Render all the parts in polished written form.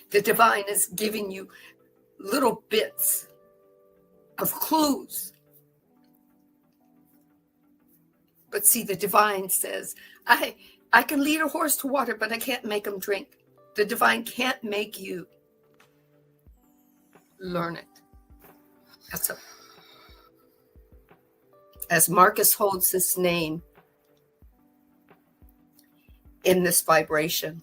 The divine is giving you little bits of clues. But see, the divine says, I can lead a horse to water, but I can't make him drink. The divine can't make you learn it. As Marcus holds this name in this vibration,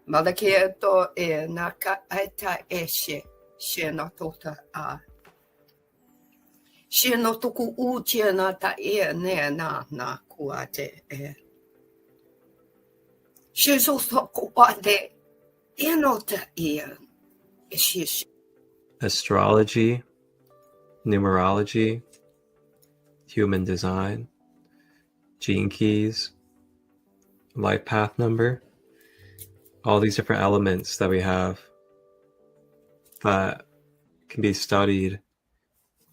Malaketo e naka aita eshe shenatota a. Shenotoku uchianata e ne na kuate e. Shizotoko ade enota e. Astrology, numerology, human design, gene keys, life path number, all these different elements that we have that can be studied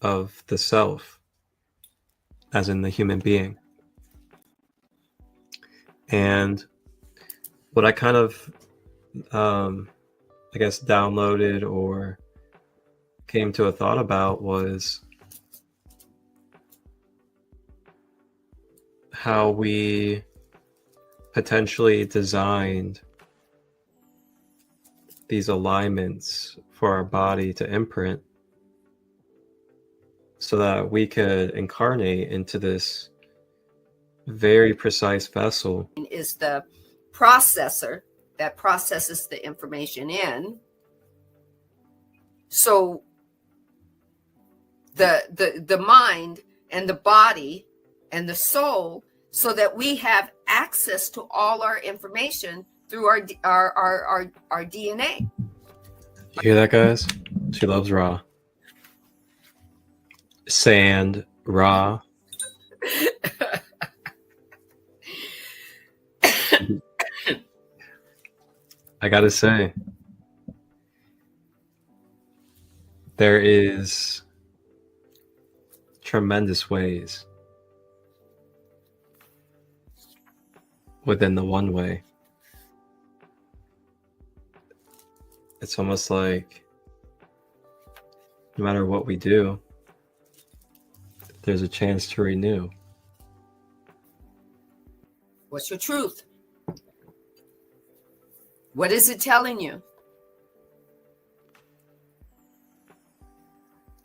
of the self, as in the human being. And what I kind of, I guess, downloaded or came to a thought about was how we potentially designed these alignments for our body to imprint so that we could incarnate into this very precise vessel. Is the processor that processes the information in. So the mind and the body and the soul, so that we have access to all our information through our DNA. You hear that, guys? She loves Ra. Sand, Ra. I gotta say, there is tremendous ways within the one way. It's almost like no matter what we do, there's a chance to renew. What's your truth? What is it telling you?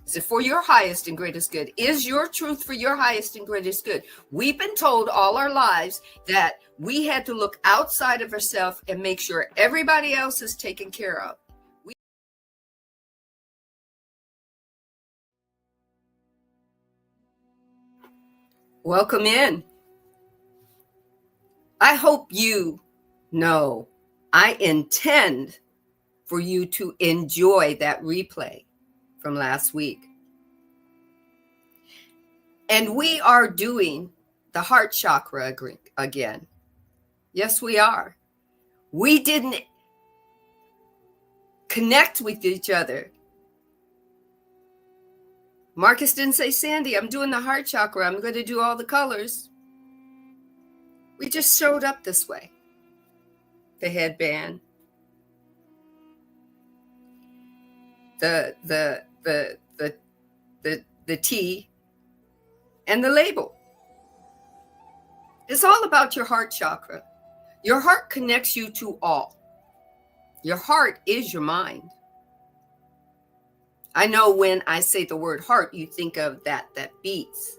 Is it for your highest and greatest good? Is your truth for your highest and greatest good? We've been told all our lives that we had to look outside of ourselves and make sure everybody else is taken care of. Welcome in. I hope you know I intend for you to enjoy that replay from last week. And we are doing the heart chakra again. Yes, we are. We didn't connect with each other. Marcus didn't say, Sandy, I'm doing the heart chakra. I'm going to do all the colors. We just showed up this way. The headband, the T, and the label. It's all about your heart chakra. Your heart connects you to all. Your heart is your mind. I know when I say the word heart, you think of that beats,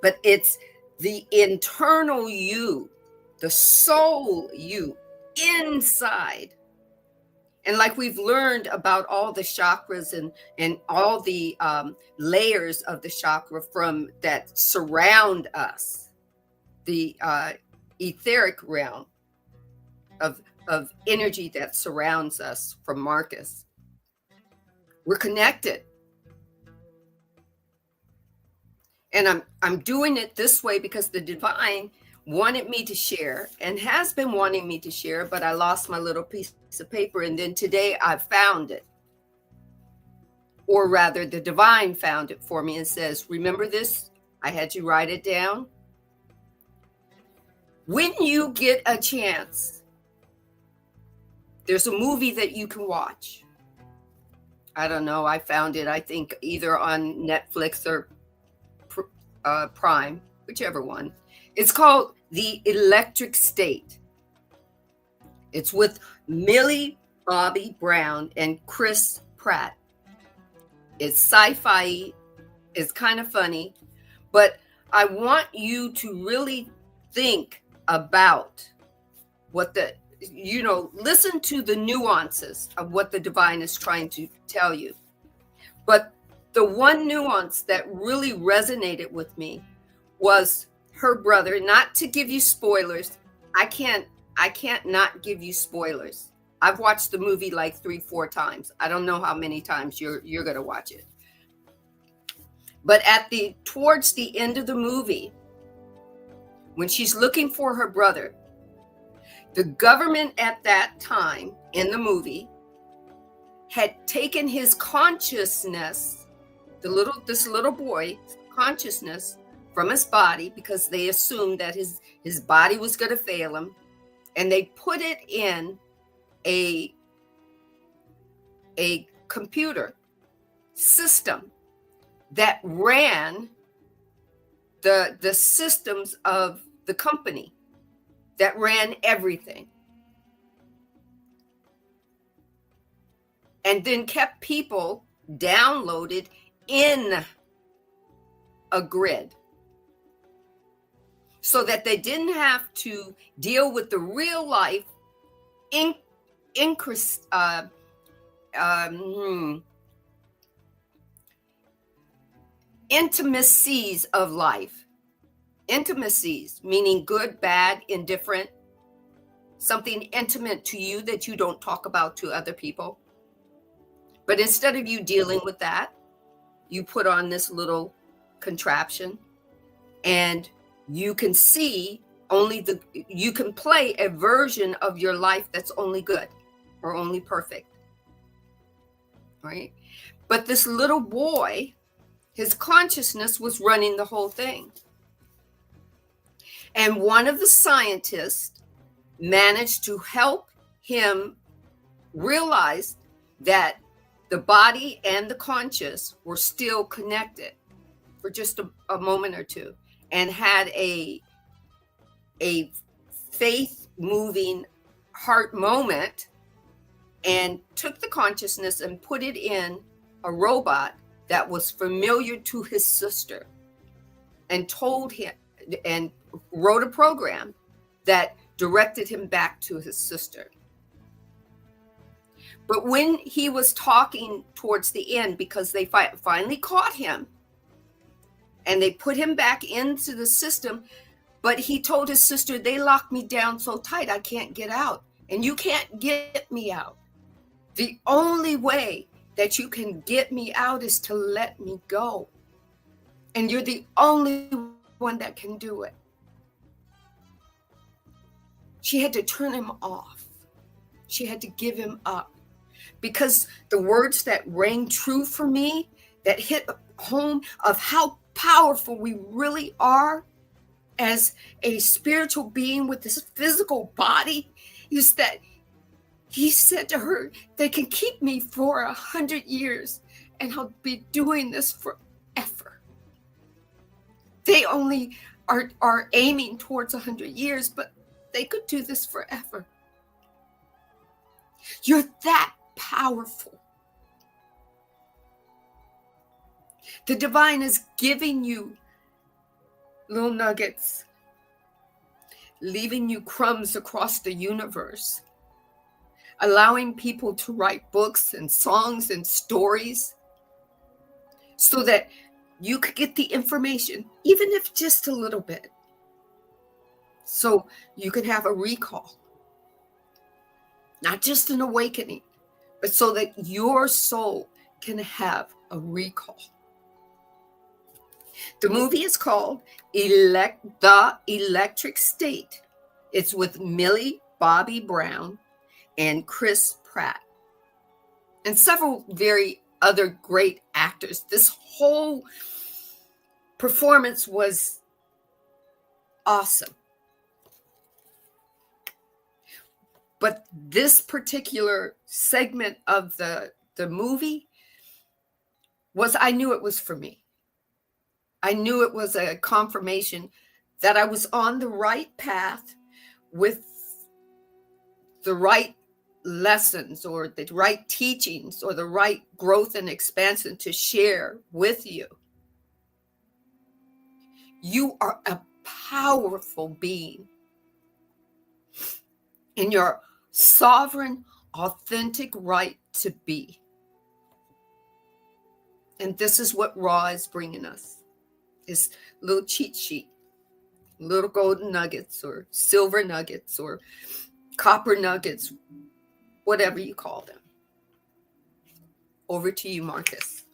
but it's the internal you, the soul you inside. And like we've learned about all the chakras and all the layers of the chakra from that surround us, the etheric realm of energy that surrounds us from Marcus. We're connected. And I'm doing it this way because the divine wanted me to share and has been wanting me to share, but I lost my little piece of paper. And then today I found it. Or rather, the divine found it for me and says, remember this? I had you write it down. When you get a chance, There's a movie that you can watch. I don't know. I found it, I think, either on Netflix or Prime, whichever one. It's called The Electric State. It's with Millie Bobby Brown and Chris Pratt. It's sci-fi. It's kind of funny, but I want you to really think about what listen to the nuances of what the divine is trying to tell you. But the one nuance that really resonated with me was her brother. Not to give you spoilers. I can't not give you spoilers. I've watched the movie like 3-4 times. I don't know how many times you're going to watch it. But towards the end of the movie, when she's looking for her brother, the government at that time in the movie had taken his consciousness, this little boy's consciousness, from his body, because they assumed that his body was going to fail him, and they put it in a computer system that ran the systems of the company, that ran everything, and then kept people downloaded in a grid so that they didn't have to deal with the real life intimacies of life. Intimacies, meaning good, bad, indifferent, something intimate to you that you don't talk about to other people. But instead of you dealing with that, you put on this little contraption, and you can see you can play a version of your life that's only good or only perfect, right? But this little boy, his consciousness was running the whole thing. And one of the scientists managed to help him realize that the body and the conscious were still connected for just a moment or two, and had a faith-moving heart moment, and took the consciousness and put it in a robot that was familiar to his sister, and told him and wrote a program that directed him back to his sister. But when he was talking towards the end, because they finally caught him and they put him back into the system, but he told his sister, they locked me down so tight I can't get out, and you can't get me out. The only way that you can get me out is to let me go, and you're the only one that can do it. She had to turn him off. She had to give him up, because the words that rang true for me, that hit home of how powerful we really are as a spiritual being with this physical body, is that he said to her, they can keep me for 100 years and I'll be doing this forever. They only are aiming towards 100 years, but they could do this forever. You're that powerful. The divine is giving you little nuggets, leaving you crumbs across the universe, allowing people to write books and songs and stories so that you could get the information, even if just a little bit, so you could have a recall. Not just an awakening, but so that your soul can have a recall. The movie is called The Electric State. It's with Millie Bobby Brown and Chris Pratt, and several very other great actors. This whole performance was awesome. But this particular segment of the movie I knew it was for me. I knew it was a confirmation that I was on the right path with the right lessons or the right teachings or the right growth and expansion to share with you. You are a powerful being in your sovereign, authentic right to be. And this is what Ra is bringing us, this little cheat sheet, little golden nuggets or silver nuggets or copper nuggets, whatever you call them. Over to you, Marcus.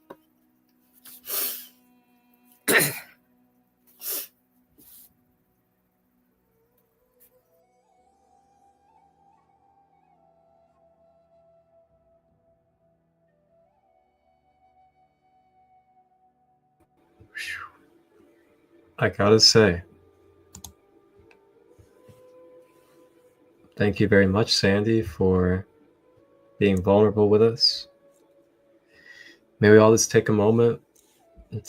I gotta say, thank you very much, Sandy, for being vulnerable with us. May we all just take a moment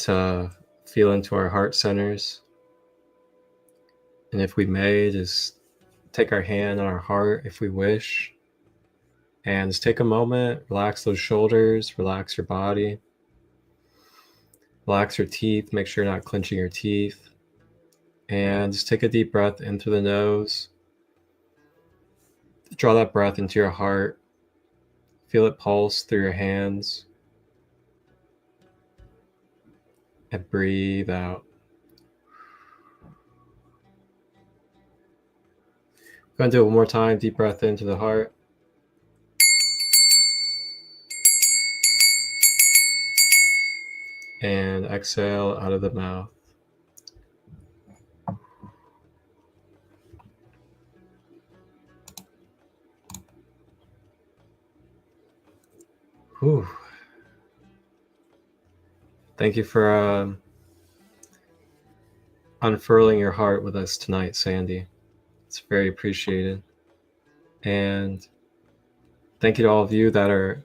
to feel into our heart centers. And if we may, just take our hand on our heart if we wish. And just take a moment, relax those shoulders, relax your body. Relax your teeth, make sure you're not clenching your teeth. And just take a deep breath in through the nose. Draw that breath into your heart. Feel it pulse through your hands. And breathe out. I'm going to do it one more time. Deep breath into the heart. And exhale out of the mouth. Whew. Thank you for unfurling your heart with us tonight, Sandy. It's very appreciated. And thank you to all of you that are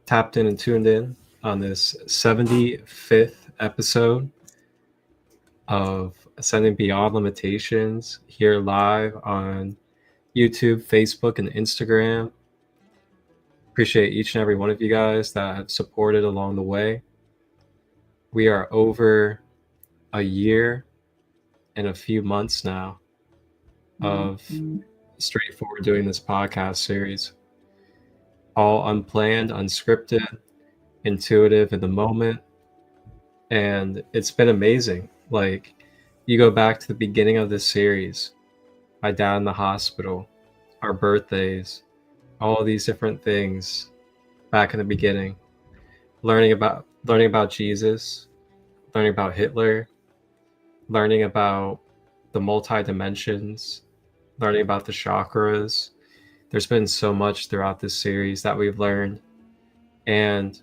tapped in and tuned in on this 75th episode of Ascending Beyond Limitations here live on YouTube, Facebook, and Instagram. Appreciate each and every one of you guys that have supported along the way. We are over a year and a few months now of straightforward doing this podcast series. All unplanned, unscripted, intuitive in the moment. And it's been amazing. Like, you go back to the beginning of this series, my dad in the hospital, our birthdays, all these different things back in the beginning, learning about Jesus, learning about Hitler, learning about the multi-dimensions, learning about the chakras. There's been so much throughout this series that we've learned. And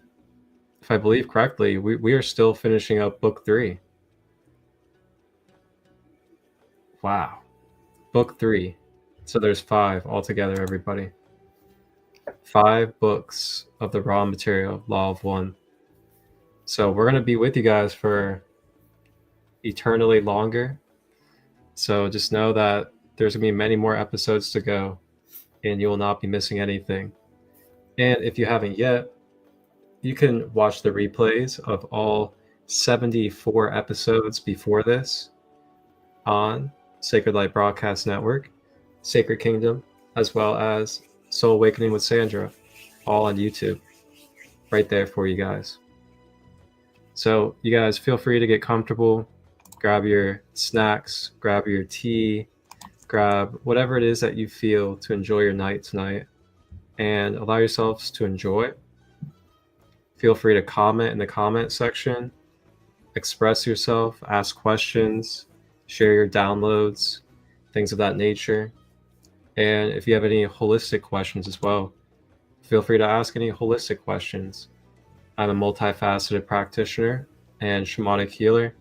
if I believe correctly, we are still finishing up book 3. Wow. Book 3. So there's 5 altogether, everybody. 5 books of the raw material, Law of One. So we're going to be with you guys for eternally longer. So just know that there's going to be many more episodes to go, and you will not be missing anything. And if you haven't yet, you can watch the replays of all 74 episodes before this on Sacred Light Broadcast Network, Sacred Kingdom, as well as Soul Awakening with Sandra, all on YouTube, right there for you guys. So you guys feel free to get comfortable, grab your snacks, grab your tea, grab whatever it is that you feel to enjoy your night tonight, and allow yourselves to enjoy it. Feel free to comment in the comment section, express yourself, ask questions, share your downloads, things of that nature. And if you have any holistic questions as well, feel free to ask any holistic questions. I'm a multifaceted practitioner and shamanic healer,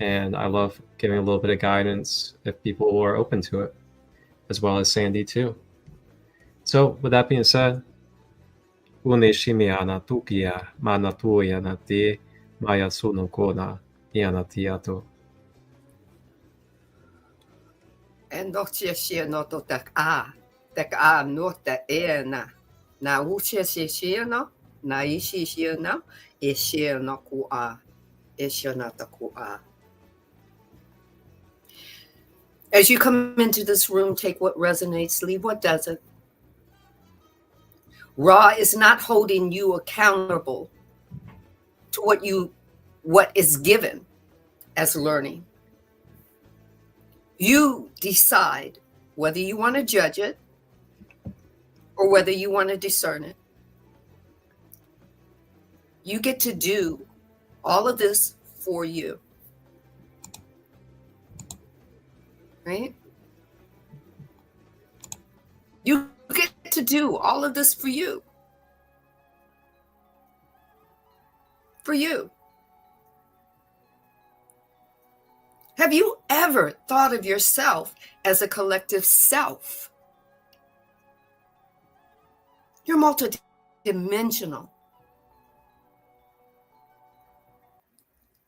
and I love giving a little bit of guidance if people are open to it, as well as Sandy too. So with that being said, Uneshimiana tukia manatuya nati maya sunokona ianatiato. And Nochia no to tak a no ta ena. Na uche shia no, na ishi shia no, ishia no ku a, ishia no ta ku a. As you come into this room, take what resonates, leave what doesn't. Ra is not holding you accountable to what is given as learning. You decide whether you want to judge it or whether you want to discern it. You get to do all of this for you. Right? You get to do all of this for you. For you. Have you ever thought of yourself as a collective self? You're multidimensional.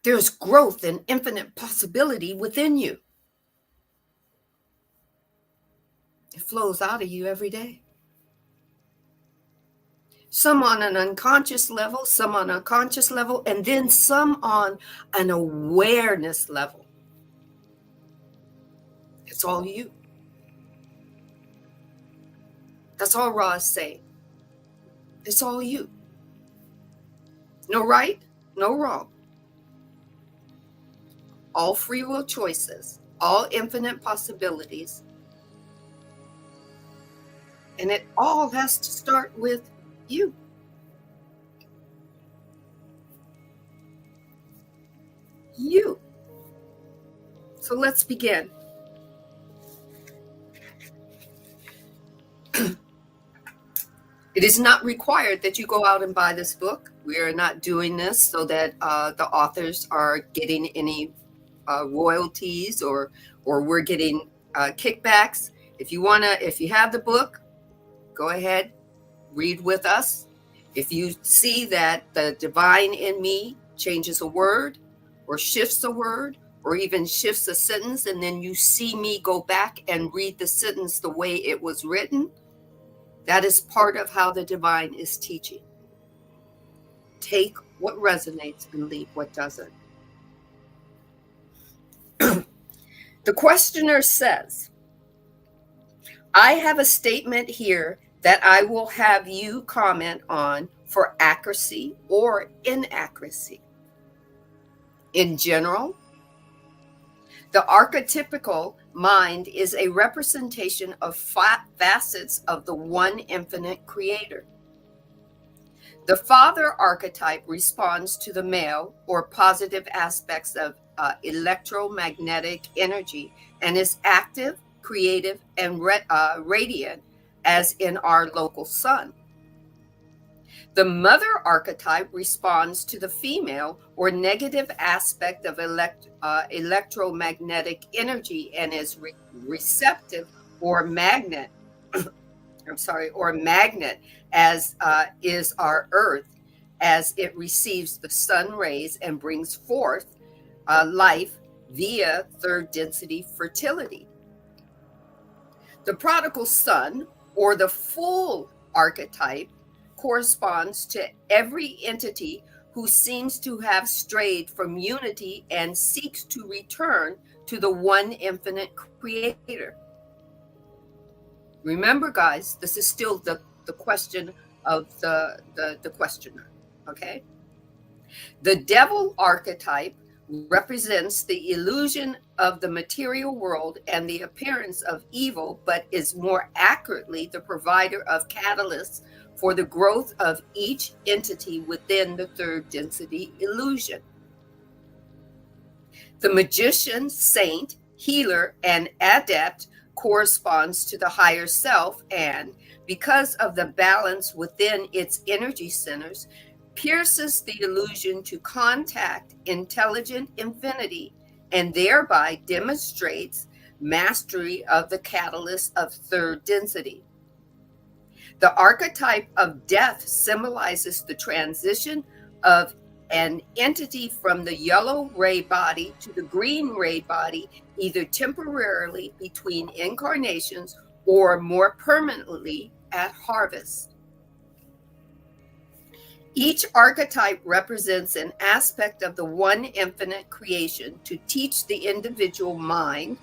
There's growth and infinite possibility within you. It flows out of you every day. Some on an unconscious level, some on a conscious level, and then some on an awareness level. It's all you. That's all Ra is saying. It's all you. No right, no wrong. All free will choices, all infinite possibilities. And it all has to start with you. You. So let's begin. It is not required that you go out and buy this book. We are not doing this so that the authors are getting any royalties or we're getting kickbacks. If you have the book, go ahead, read with us. If you see that the divine in me changes a word or shifts a word or even shifts a sentence, and then you see me go back and read the sentence the way it was written, that is part of how the divine is teaching. Take what resonates and leave what doesn't. The questioner says, I have a statement here that I will have you comment on for accuracy or inaccuracy. In general, the archetypical mind is a representation of facets of the one infinite creator. The father archetype responds to the male or positive aspects of electromagnetic energy and is active, creative, and radiant as in our local sun. The mother archetype responds to the female or negative aspect of electromagnetic energy and is receptive or magnet. or magnet as is our earth as it receives the sun rays and brings forth life via third density fertility. The prodigal son or the full archetype corresponds to every entity who seems to have strayed from unity and seeks to return to the one infinite creator. Remember, guys, this is still the question of the questioner, okay? The devil archetype represents the illusion of the material world and the appearance of evil, but is more accurately the provider of catalysts for the growth of each entity within the third density illusion. The magician, saint, healer, and adept corresponds to the higher self, and because of the balance within its energy centers, pierces the illusion to contact intelligent infinity and thereby demonstrates mastery of the catalyst of third density. The archetype of death symbolizes the transition of an entity from the yellow ray body to the green ray body, either temporarily between incarnations or more permanently at harvest. Each archetype represents an aspect of the one infinite creation to teach the individual mind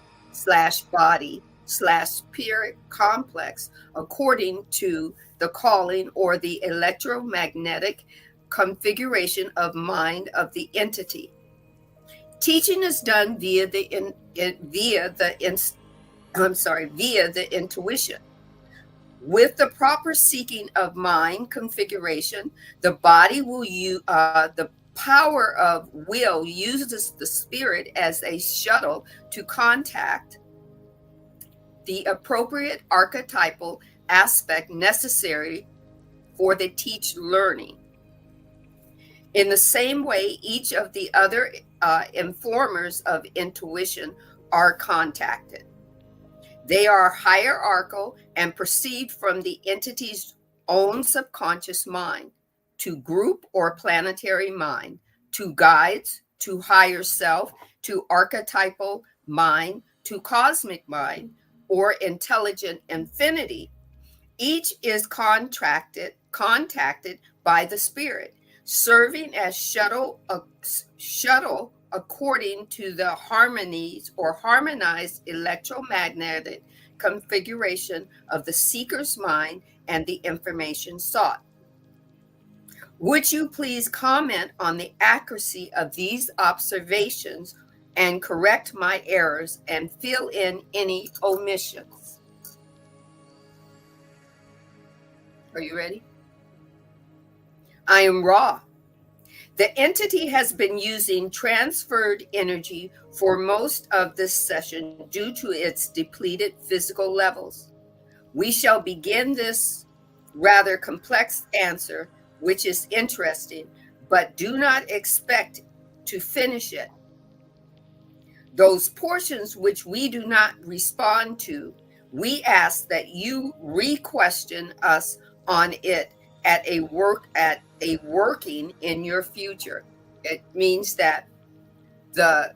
/ body / spirit complex according to the calling or the electromagnetic configuration of mind of the entity. Teaching is done via the intuition. With the proper seeking of mind configuration, the body will use the power of will uses the spirit as a shuttle to contact the appropriate archetypal aspect necessary for the teach learning. In the same way, each of the other informers of intuition are contacted. They are hierarchical and proceed from the entity's own subconscious mind to group or planetary mind, to guides, to higher self, to archetypal mind, to cosmic mind, or intelligent infinity. Each is contacted by the spirit, serving as shuttle according to the harmonies or harmonized electromagnetic configuration of the seeker's mind and the information sought. Would you please comment on the accuracy of these observations and correct my errors and fill in any omissions? Are you ready? I am Ra. The entity has been using transferred energy for most of this session due to its depleted physical levels. We shall begin this rather complex answer, which is interesting, but do not expect to finish it. Those portions which we do not respond to, we ask that you re-question us on it at a working in your future. It means that the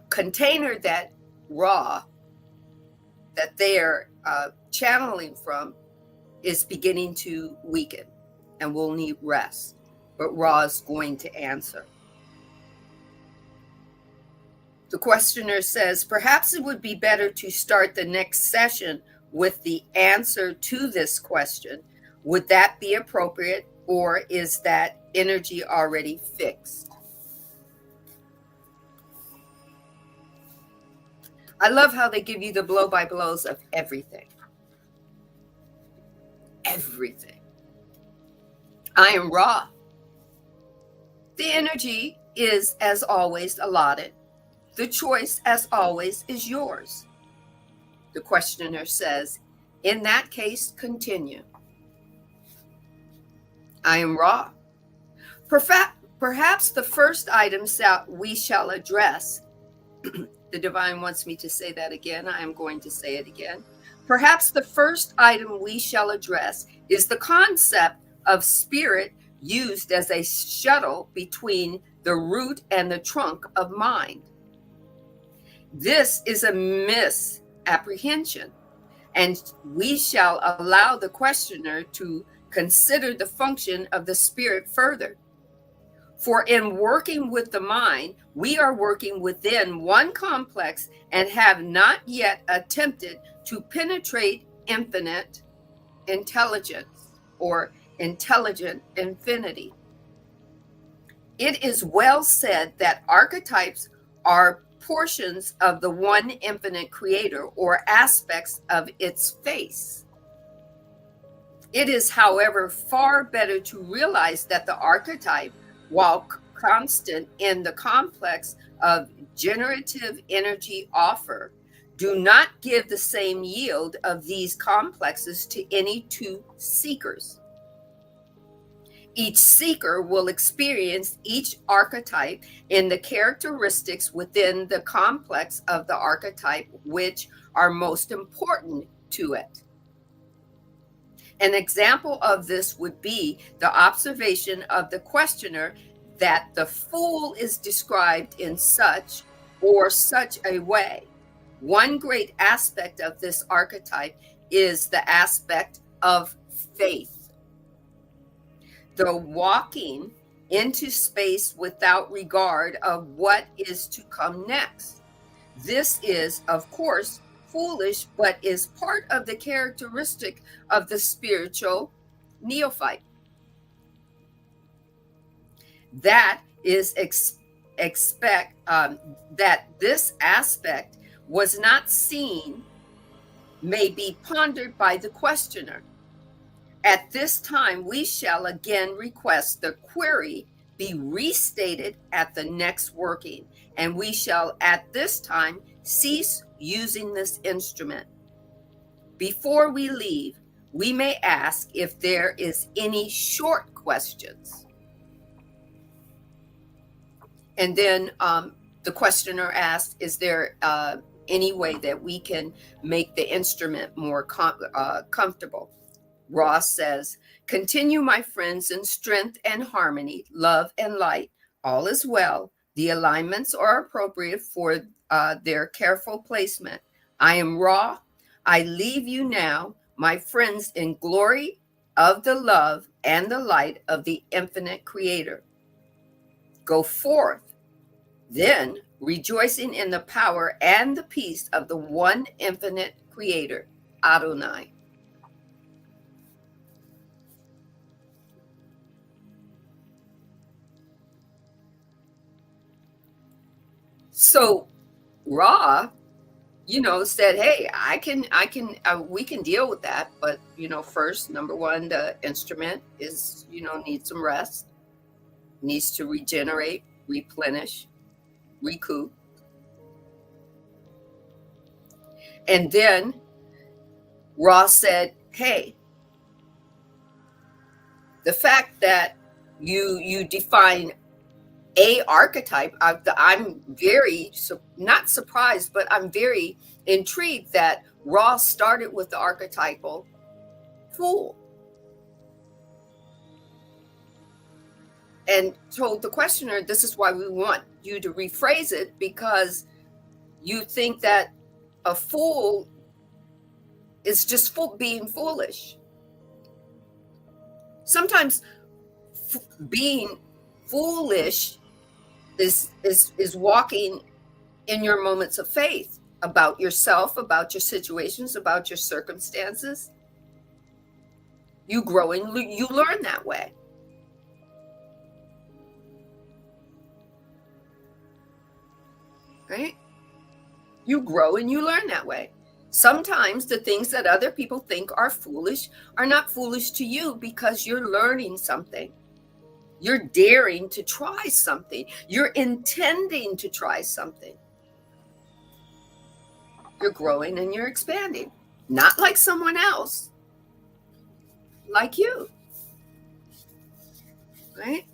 container that Ra that they're channeling from is beginning to weaken and will need rest, but Ra is going to answer. The questioner says, perhaps it would be better to start the next session with the answer to this question. Would that be appropriate, or is that energy already fixed? I love how they give you the blow-by-blows of everything. Everything. I am Ra. The energy is, as always, allotted. The choice, as always, is yours. The questioner says, in that case, continue. I am Ra. Perhaps the first item we shall address, the divine wants me to say that again. I am going to say it again. Perhaps the first item we shall address is the concept of spirit used as a shuttle between the root and the trunk of mind. This is a misapprehension, and we shall allow the questioner to consider the function of the spirit further. For in working with the mind, we are working within one complex and have not yet attempted to penetrate infinite intelligence or intelligent infinity. It is well said that archetypes are portions of the one infinite creator or aspects of its face. It is, however, far better to realize that the archetype, while constant in the complex of generative energy offer, do not give the same yield of these complexes to any two seekers. Each seeker will experience each archetype in the characteristics within the complex of the archetype which are most important to it. An example of this would be the observation of the questioner that the fool is described in such or such a way. One great aspect of this archetype is the aspect of faith. The walking into space without regard of what is to come next. This is, of course, foolish, but is part of the characteristic of the spiritual neophyte. That is that this aspect was not seen may be pondered by the questioner. At this time, we shall again request the query be restated at the next working, and we shall at this time cease using this instrument. Before we leave, we may ask if there is any short questions. And then the questioner asked, is there any way that we can make the instrument more comfortable? Ross says, continue, my friends, in strength and harmony, love and light. All is well. The alignments are appropriate for their careful placement. I am Ra. I leave you now, my friends, in glory of the love and the light of the infinite creator. Go forth, then, rejoicing in the power and the peace of the one infinite creator, Adonai. So Ra, said, hey, we can deal with that. But, first, number one, the instrument is, needs some rest, needs to regenerate, replenish, recoup. And then Ross said, hey, the fact that you define a archetype, I'm very, not surprised, but I'm very intrigued that Ross started with the archetypal fool and told the questioner, this is why we want you to rephrase it, because you think that a fool is just being foolish. Sometimes being foolish is walking in your moments of faith about yourself, about your situations, about your circumstances. You grow and you learn that way. Right? You grow and you learn that way. Sometimes the things that other people think are foolish are not foolish to you because you're learning something. You're daring to try something. You're intending to try something. You're growing and you're expanding. Not like someone else, like you. Right?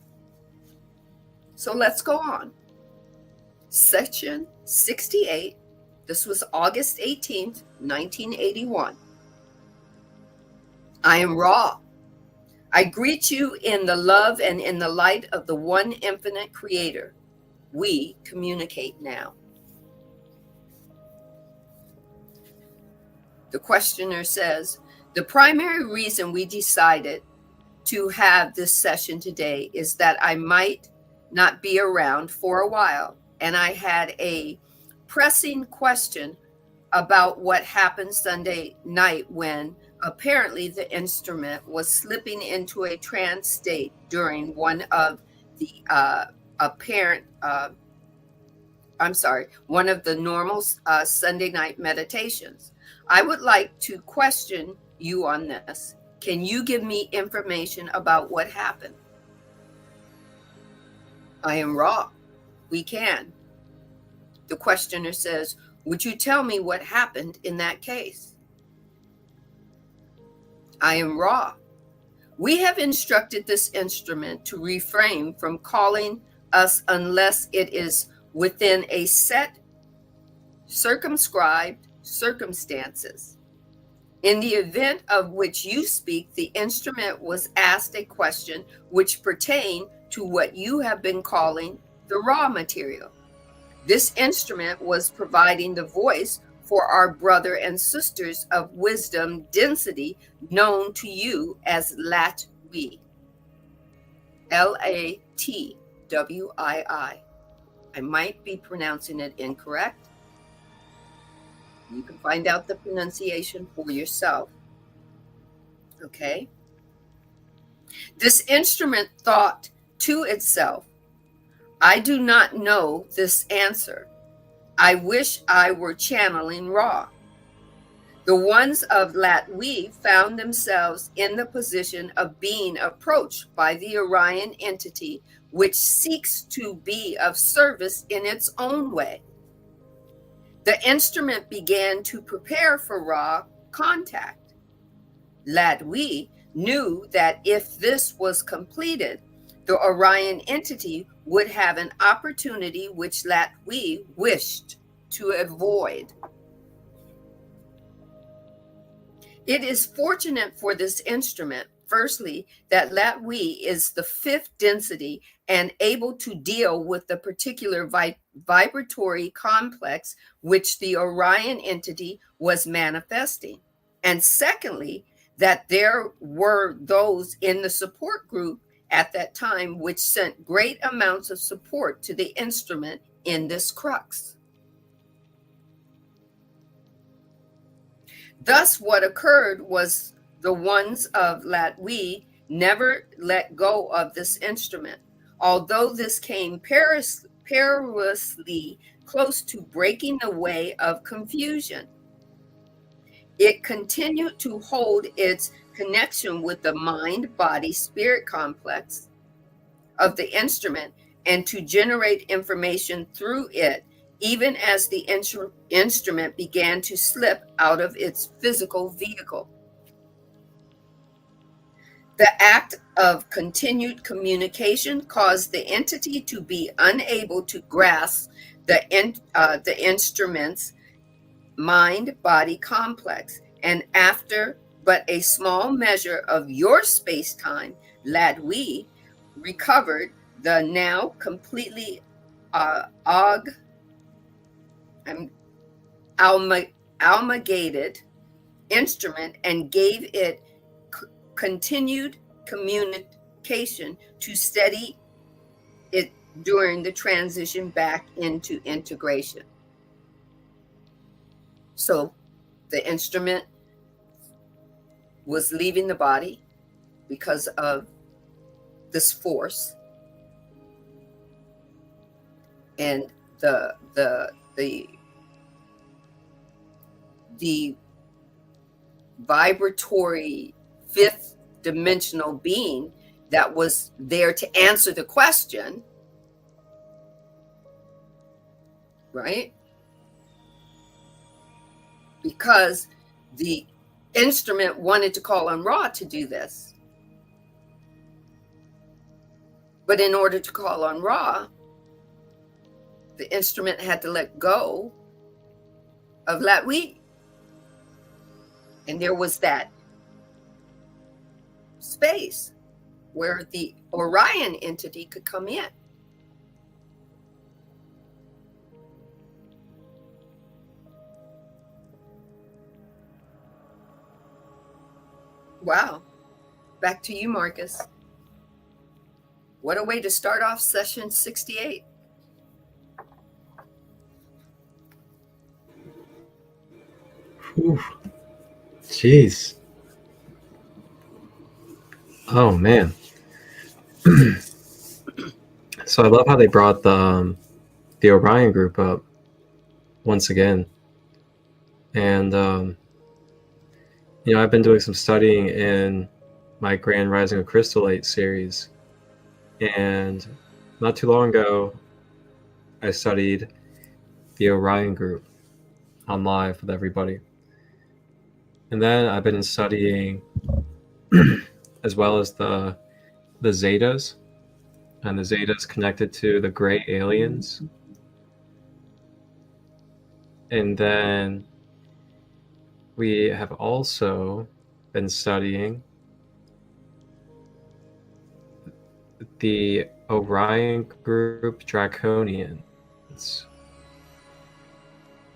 So let's go on. Section 68. This was August 18th, 1981. I am Ra. I greet you in the love and in the light of the one infinite creator. We communicate now. The questioner says, the primary reason we decided to have this session today is that I might not be around for a while, and I had a pressing question about what happened Sunday night when apparently the instrument was slipping into a trance state during one of the one of the normal Sunday night meditations. I would like to question you on this. Can you give me information about what happened? I am Ra. We can. The questioner says, would you tell me what happened in that case? I am Ra. We have instructed this instrument to refrain from calling us unless it is within a set circumscribed circumstances. In the event of which you speak, the instrument was asked a question which pertained to what you have been calling the raw material. This instrument was providing the voice for our brother and sisters of wisdom density known to you as Latwii. Latwii. I might be pronouncing it incorrect. You can find out the pronunciation for yourself. Okay? This instrument thought to itself, I do not know this answer. I wish I were channeling Ra. The ones of Latwii found themselves in the position of being approached by the Orion entity, which seeks to be of service in its own way. The instrument began to prepare for Ra contact. Latwii knew that if this was completed, the Orion entity would have an opportunity which Latwii wished to avoid. It is fortunate for this instrument, firstly, that Latwii is the fifth density and able to deal with the particular vibratory complex which the Orion entity was manifesting. And secondly, that there were those in the support group at that time which sent great amounts of support to the instrument in this crux. Thus, what occurred was the ones of Latwii never let go of this instrument, although this came perilously close to breaking the way of confusion. It continued to hold its connection with the mind-body-spirit complex of the instrument and to generate information through it, even as the instrument began to slip out of its physical vehicle. The act of continued communication caused the entity to be unable to grasp the instrument's mind-body complex, and after but a small measure of your space-time, Latwii recovered the now completely amalgamated instrument and gave it continued communication to steady it during the transition back into integration. So the instrument was leaving the body because of this force, and the vibratory fifth dimensional being that was there to answer the question, right? Because the instrument wanted to call on Ra to do this. But in order to call on Ra, the instrument had to let go of Latwii. And there was that space where the Orion entity could come in. Wow. Back to you, Marcus. What a way to start off session 68. Whew. Jeez. Oh, man. So I love how they brought the Orion group up once again. And, I've been doing some studying in my Grand Rising of Christolight series. And not too long ago, I studied the Orion group on live with everybody. And then I've been studying as well as the Zetas, and the Zetas connected to the gray aliens. Mm-hmm. And then we have also been studying the Orion Group Draconians.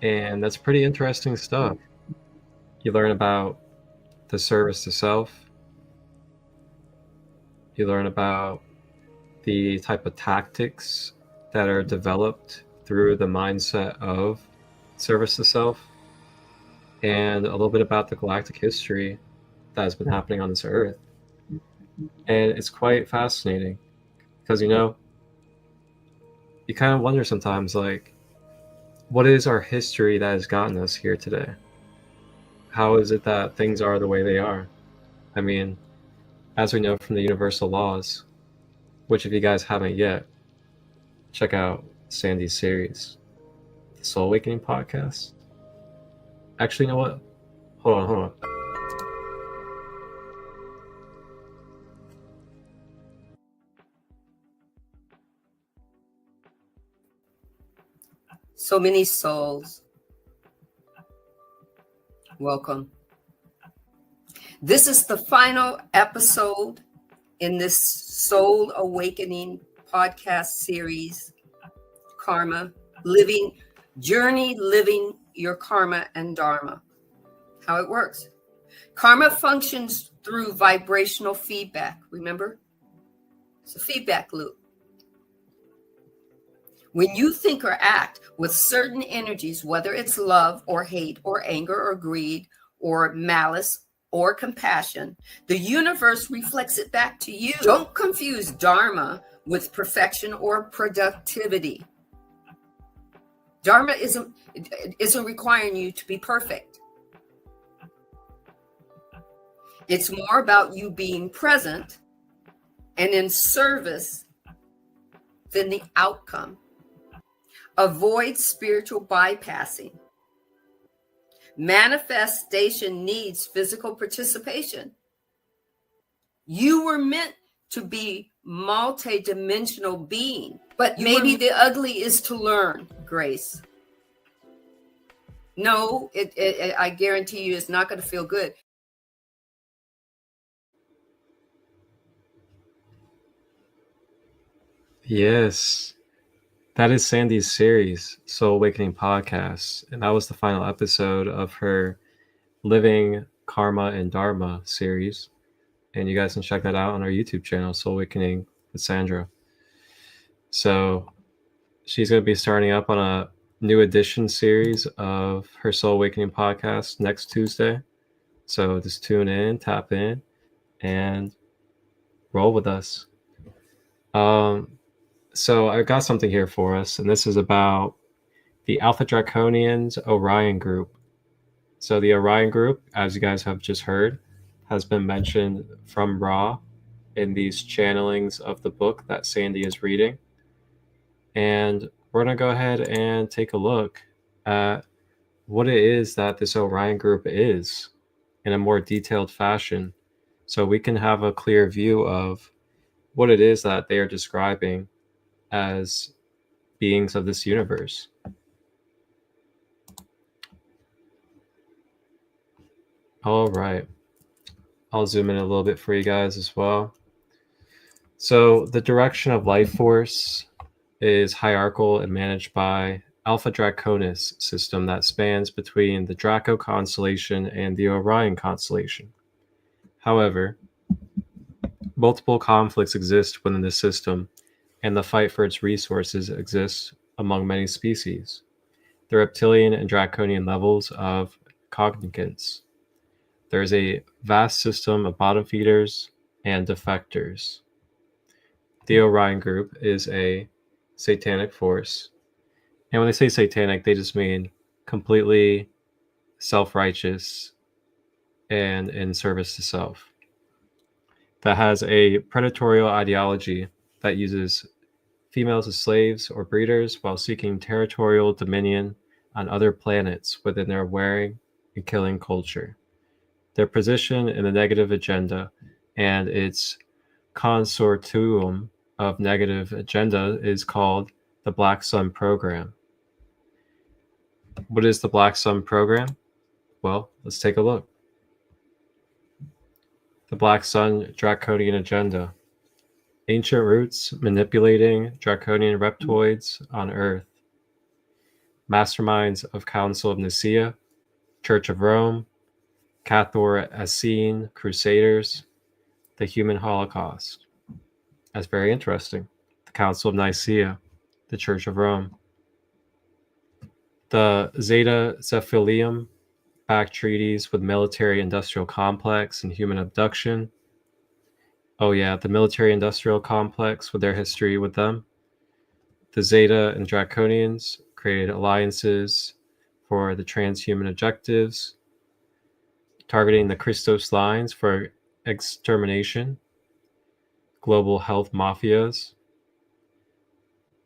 And that's pretty interesting stuff. You learn about the service to self. You learn about the type of tactics that are developed through the mindset of service to self, and a little bit about the galactic history that has been happening on this earth. And it's quite fascinating because, you kind of wonder sometimes, like, what is our history that has gotten us here today? How is it that things are the way they are? I mean, as we know from the universal laws, which if you guys haven't yet, check out Sandy's series, the Soul Awakening podcast. Actually, you know what? Hold on. So many souls. Welcome. This is the final episode in this Soul Awakening podcast series, Karma, living your karma and dharma. How it works. Karma functions through vibrational feedback. Remember? It's a feedback loop. When you think or act with certain energies, whether it's love or hate or anger or greed or malice or compassion, the universe reflects it back to you. Don't confuse dharma with perfection or productivity. Dharma isn't requiring you to be perfect. It's more about you being present and in service than the outcome. Avoid spiritual bypassing. Manifestation needs physical participation. You were meant to be multi-dimensional being, but maybe the ugly is to learn, Grace. No, I guarantee you it's not going to feel good. Yes. That is Sandy's series, Soul Awakening Podcast, and that was the final episode of her Living Karma and Dharma series. And you guys can check that out on our YouTube channel, Soul Awakening with Sandra. So she's going to be starting up on a new edition series of her Soul Awakening podcast next Tuesday. So just tune in, tap in, and roll with us. So I got something here for us, and this is about the Alpha Draconians Orion Group. So the Orion Group, as you guys have just heard, has been mentioned from Ra in these channelings of the book that Sandy is reading. And we're going to go ahead and take a look at what it is that this Orion Group is in a more detailed fashion, so we can have a clear view of what it is that they are describing as beings of this universe. All right. I'll zoom in a little bit for you guys as well. So the direction of life force is hierarchical and managed by Alpha Draconis system that spans between the Draco constellation and the Orion constellation. However, multiple conflicts exist within the system, and the fight for its resources exists among many species. The reptilian and draconian levels of cognizance. There is a vast system of bottom feeders and defectors. The Orion Group is a satanic force. And when they say satanic, they just mean completely self-righteous and in service to self. That has a predatorial ideology that uses females as slaves or breeders while seeking territorial dominion on other planets within their wearing and killing culture. Their position in the negative agenda and its consortium of negative agenda is called the Black Sun Program. What is the Black Sun Program? Well, let's take a look. The Black Sun Draconian Agenda. Ancient roots manipulating draconian reptoids on Earth. Masterminds of Council of Nicaea, Church of Rome, Cathar Essene Crusaders, the Human Holocaust. That's very interesting. The Council of Nicaea, the Church of Rome. The Zeta Cephalium backed treaties with military industrial complex and human abduction. Oh yeah, the military industrial complex with their history with them. The Zeta and Draconians created alliances for the transhuman objectives, targeting the Christos lines for extermination, global health mafias,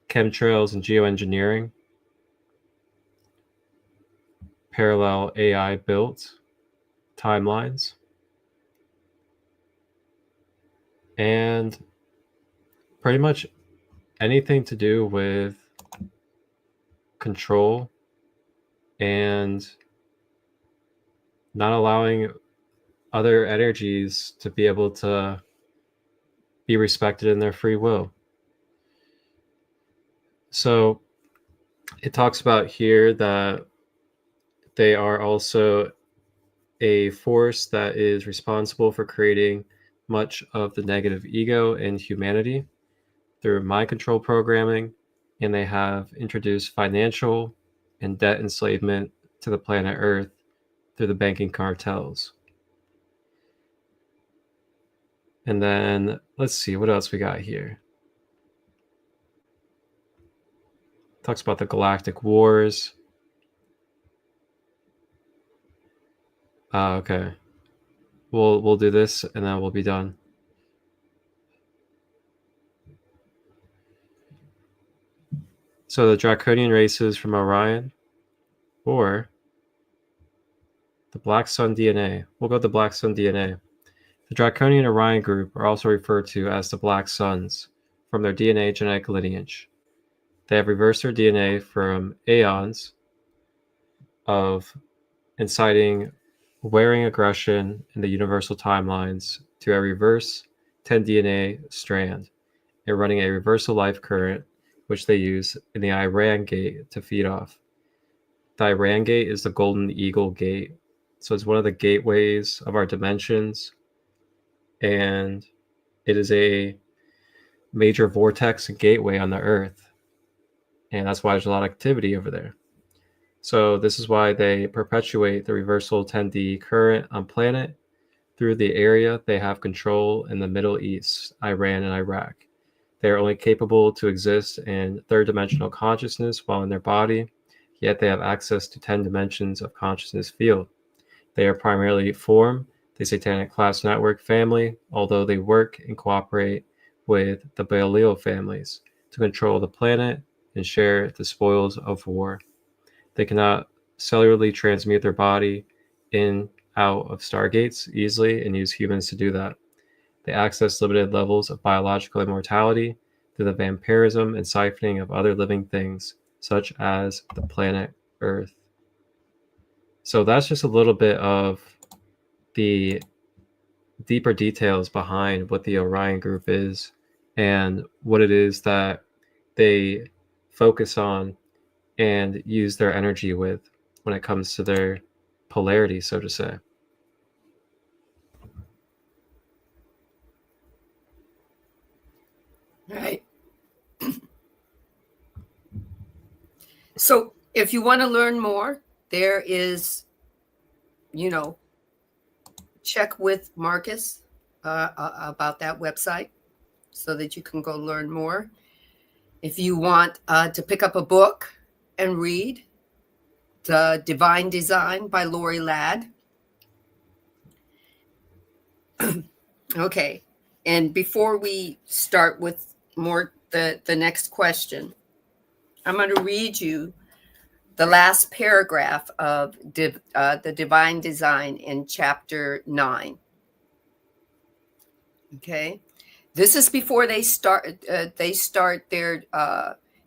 chemtrails and geoengineering, parallel AI built timelines, and pretty much anything to do with control and not allowing other energies to be able to be respected in their free will. So it talks about here that they are also a force that is responsible for creating much of the negative ego in humanity through mind control programming, and they have introduced financial and debt enslavement to the planet Earth through the banking cartels. And then let's see what else we got here. Talks about the galactic wars. Okay. We'll do this and then we'll be done. So the Draconian races from Orion, or the Black Sun DNA. We'll go with the Black Sun DNA. The Draconian Orion group are also referred to as the Black Suns from their DNA genetic lineage. They have reversed their DNA from aeons of inciting wearing aggression in the universal timelines to a reverse 10 DNA strand and running a reversal life current, which they use in the Iran gate to feed off. The Iran gate is the Golden Eagle gate. So it's one of the gateways of our dimensions, and it is a major vortex and gateway on the Earth. And that's why there's a lot of activity over there. So this is why they perpetuate the reversal 10D current on planet through the area they have control in the Middle East, Iran and Iraq. They are only capable to exist in third dimensional consciousness while in their body, yet they have access to 10 dimensions of consciousness field. They are primarily form the Satanic Class Network family, although they work and cooperate with the Baalil families to control the planet and share the spoils of war. They cannot cellularly transmute their body in out of stargates easily and use humans to do that. They access limited levels of biological immortality through the vampirism and siphoning of other living things, such as the planet Earth. So that's just a little bit of the deeper details behind what the Orion group is and what it is that they focus on and use their energy with when it comes to their polarity, so to say. Right. So if you want to learn more, there is, check with Marcus about that website so that you can go learn more. If you want to pick up a book and read, The Divine Design by Lori Ladd. Okay. And before we start with more the next question, I'm going to read you the last paragraph of the Divine Design in chapter 9. Okay. This is before they start their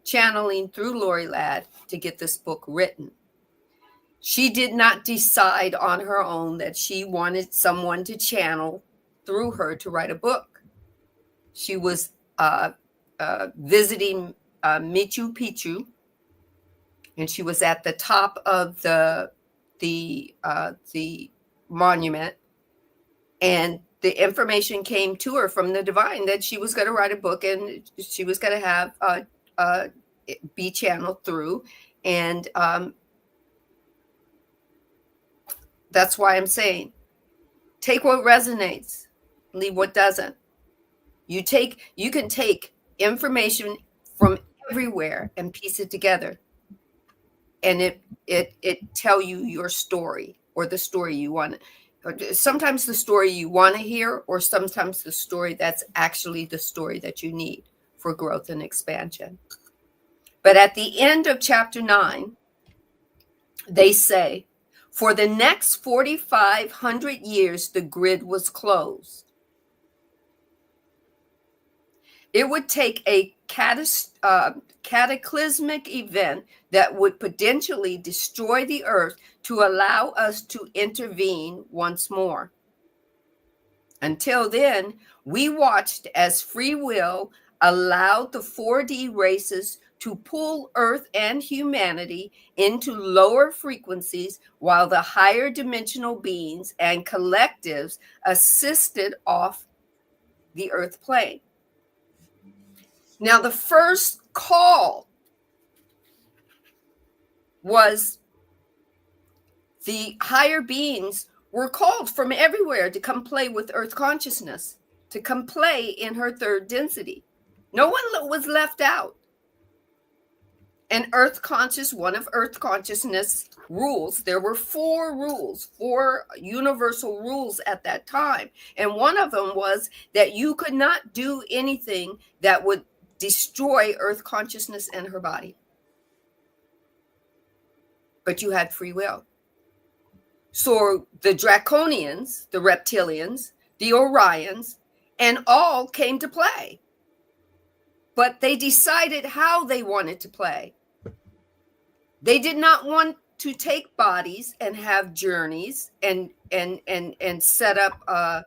channeling through Lori Ladd to get this book written. She did not decide on her own that she wanted someone to channel through her to write a book. She was visiting Machu Picchu, and she was at the top of the monument, and the information came to her from the divine that she was going to write a book, and she was going to have be channeled through, and that's why I'm saying, take what resonates, leave what doesn't. You can take information from everywhere and piece it together, and it tell you your story, or the story you want. Sometimes the story you want to hear, or sometimes the story that's actually the story that you need for growth and expansion. But at the end of chapter 9, they say, for the next 4,500 years, the grid was closed. It would take a cataclysmic event that would potentially destroy the earth to allow us to intervene once more. Until then, we watched as free will allowed the 4D races to pull Earth and humanity into lower frequencies, while the higher dimensional beings and collectives assisted off the Earth plane. Now, the first call was the higher beings were called from everywhere to come play with Earth consciousness, to come play in her third density. No one was left out. And one of Earth consciousness rules, there were 4 rules, 4 universal rules at that time. And one of them was that you could not do anything that would destroy Earth consciousness and her body. But you had free will. So the Draconians, the Reptilians, the Orions, and all came to play. But they decided how they wanted to play. They did not want to take bodies and have journeys and set up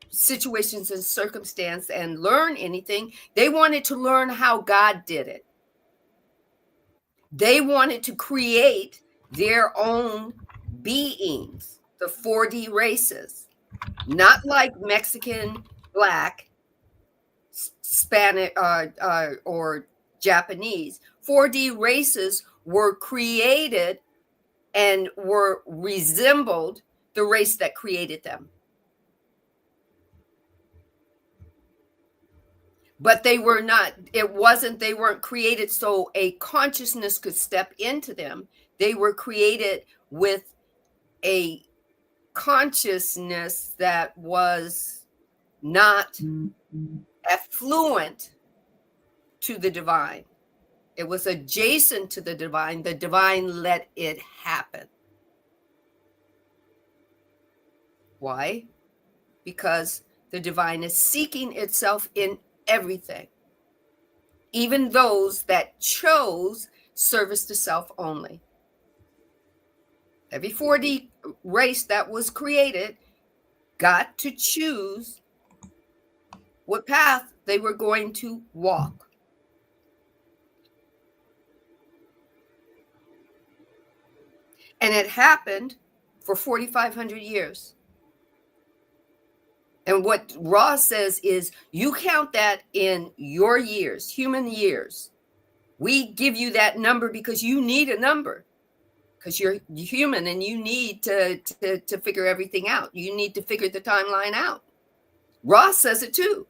situations and circumstance and learn anything. They wanted to learn how God did it. They wanted to create their own beings, the 4D races, not like Mexican, Black, Spanish, or Japanese. 4D races were created and resembled the race that created them. But they weren't created so a consciousness could step into them. They were created with a consciousness that was not affluent to the divine. It was adjacent to the divine. The divine let it happen. Why? Because the divine is seeking itself in everything, even those that chose service to self only. Every 4D race that was created got to choose what path they were going to walk. And it happened for 4,500 years. And what Ra says is, you count that in your years, human years. We give you that number because you need a number, because you're human and you need to figure everything out. You need to figure the timeline out. Ra says it too.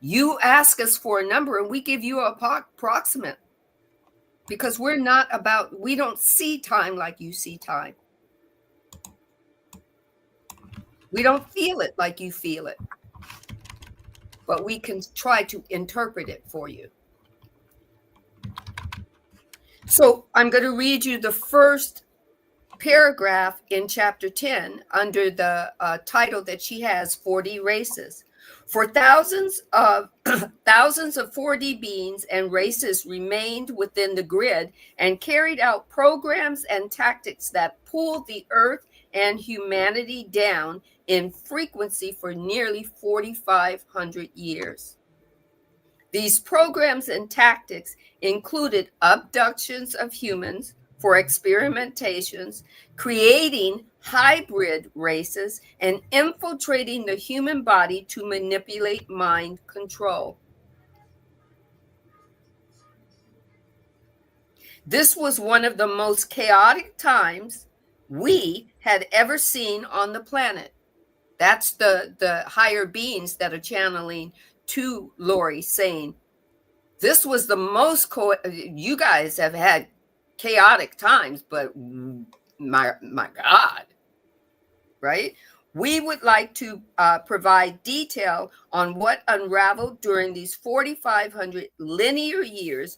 You ask us for a number and we give you a approximate, because we don't see time like you see time. We don't feel it like you feel it, but we can try to interpret it for you. So I'm going to read you the first paragraph in chapter 10 under the title that she has, 4D races. For thousands of thousands of 4D beings and races remained within the grid and carried out programs and tactics that pulled the earth and humanity down in frequency for nearly 4,500 years. These programs and tactics included abductions of humans for experimentations, creating hybrid races, and infiltrating the human body to manipulate mind control. This was one of the most chaotic times we had ever seen on the planet. That's the higher beings that are channeling to Lori, saying, this was the most, you guys have had chaotic times, but my God, right? We would like to provide detail on what unraveled during these 4,500 linear years.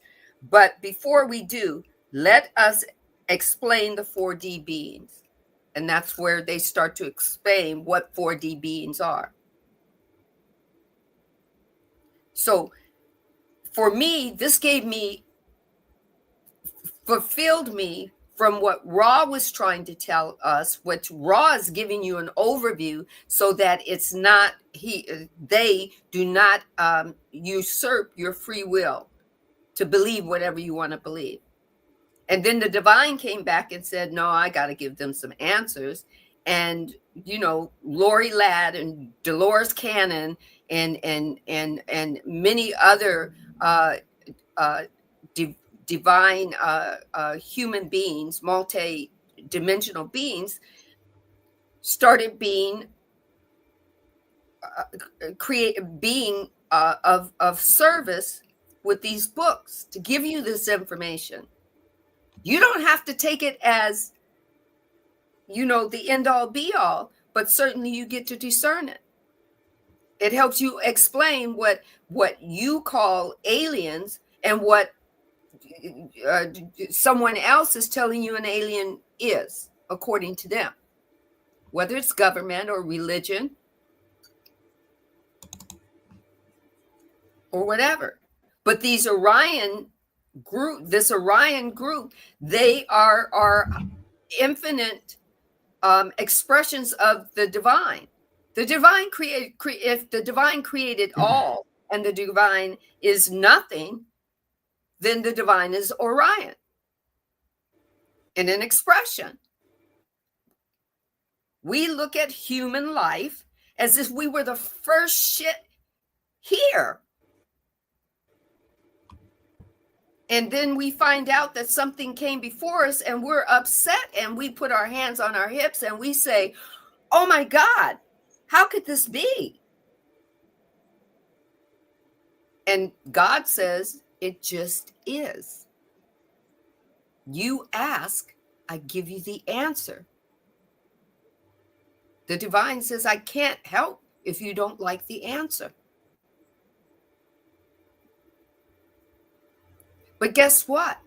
But before we do, let us explain the 4D beings. And that's where they start to explain what 4D beings are. So for me, this fulfilled me from what Ra was trying to tell us, what Ra is giving you an overview so that it's not, they do not usurp your free will to believe whatever you want to believe. And then the divine came back and said, no, I got to give them some answers. And, you know, Lori Ladd and Dolores Cannon and many other divine human beings, multi-dimensional beings, started being of service with these books to give you this information. You don't have to take it as, you know, the end all be all, but certainly you get to discern it. It helps you explain what you call aliens and what someone else is telling you an alien is, according to them, whether it's government or religion or whatever. But this Orion group, they are infinite expressions of the divine. The divine if the divine created all and the divine is nothing, then the divine is Orion in an expression. We look at human life as if we were the first shit here. And then we find out that something came before us and we're upset and we put our hands on our hips and we say, oh my God, how could this be? And God says, it just is. You ask, I give you the answer. The divine says, I can't help if you don't like the answer. But guess what?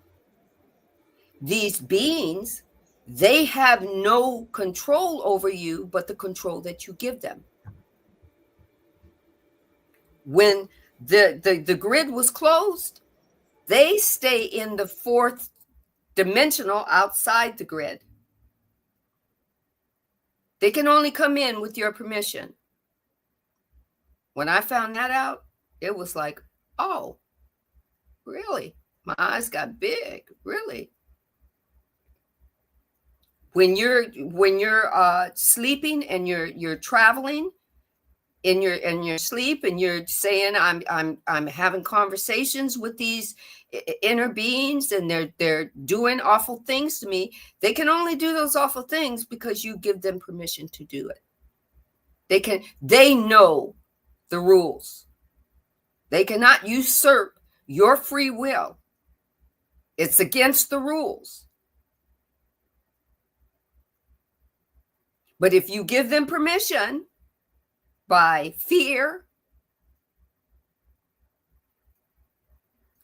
These beings, they have no control over you but the control that you give them. When the grid was closed, they stay in the fourth dimensional outside the grid. They can only come in with your permission. When I found that out, it was like, oh, really? My eyes got big, really. When you're sleeping and you're traveling in your sleep and you're saying I'm having conversations with these inner beings and they're doing awful things to me, they can only do those awful things because you give them permission to do it. They know the rules. They cannot usurp your free will. It's against the rules. But if you give them permission by fear,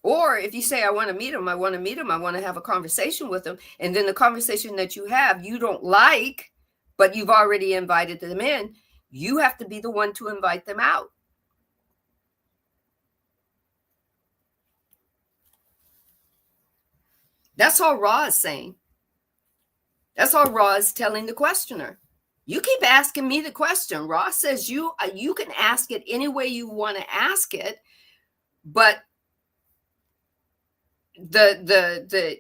or if you say, I want to meet them, I want to have a conversation with them, and then the conversation that you have, you don't like, but you've already invited them in, you have to be the one to invite them out. That's all Ra is saying. That's all Ra is telling the questioner. You keep asking me the question. Ra says you can ask it any way you want to ask it, but the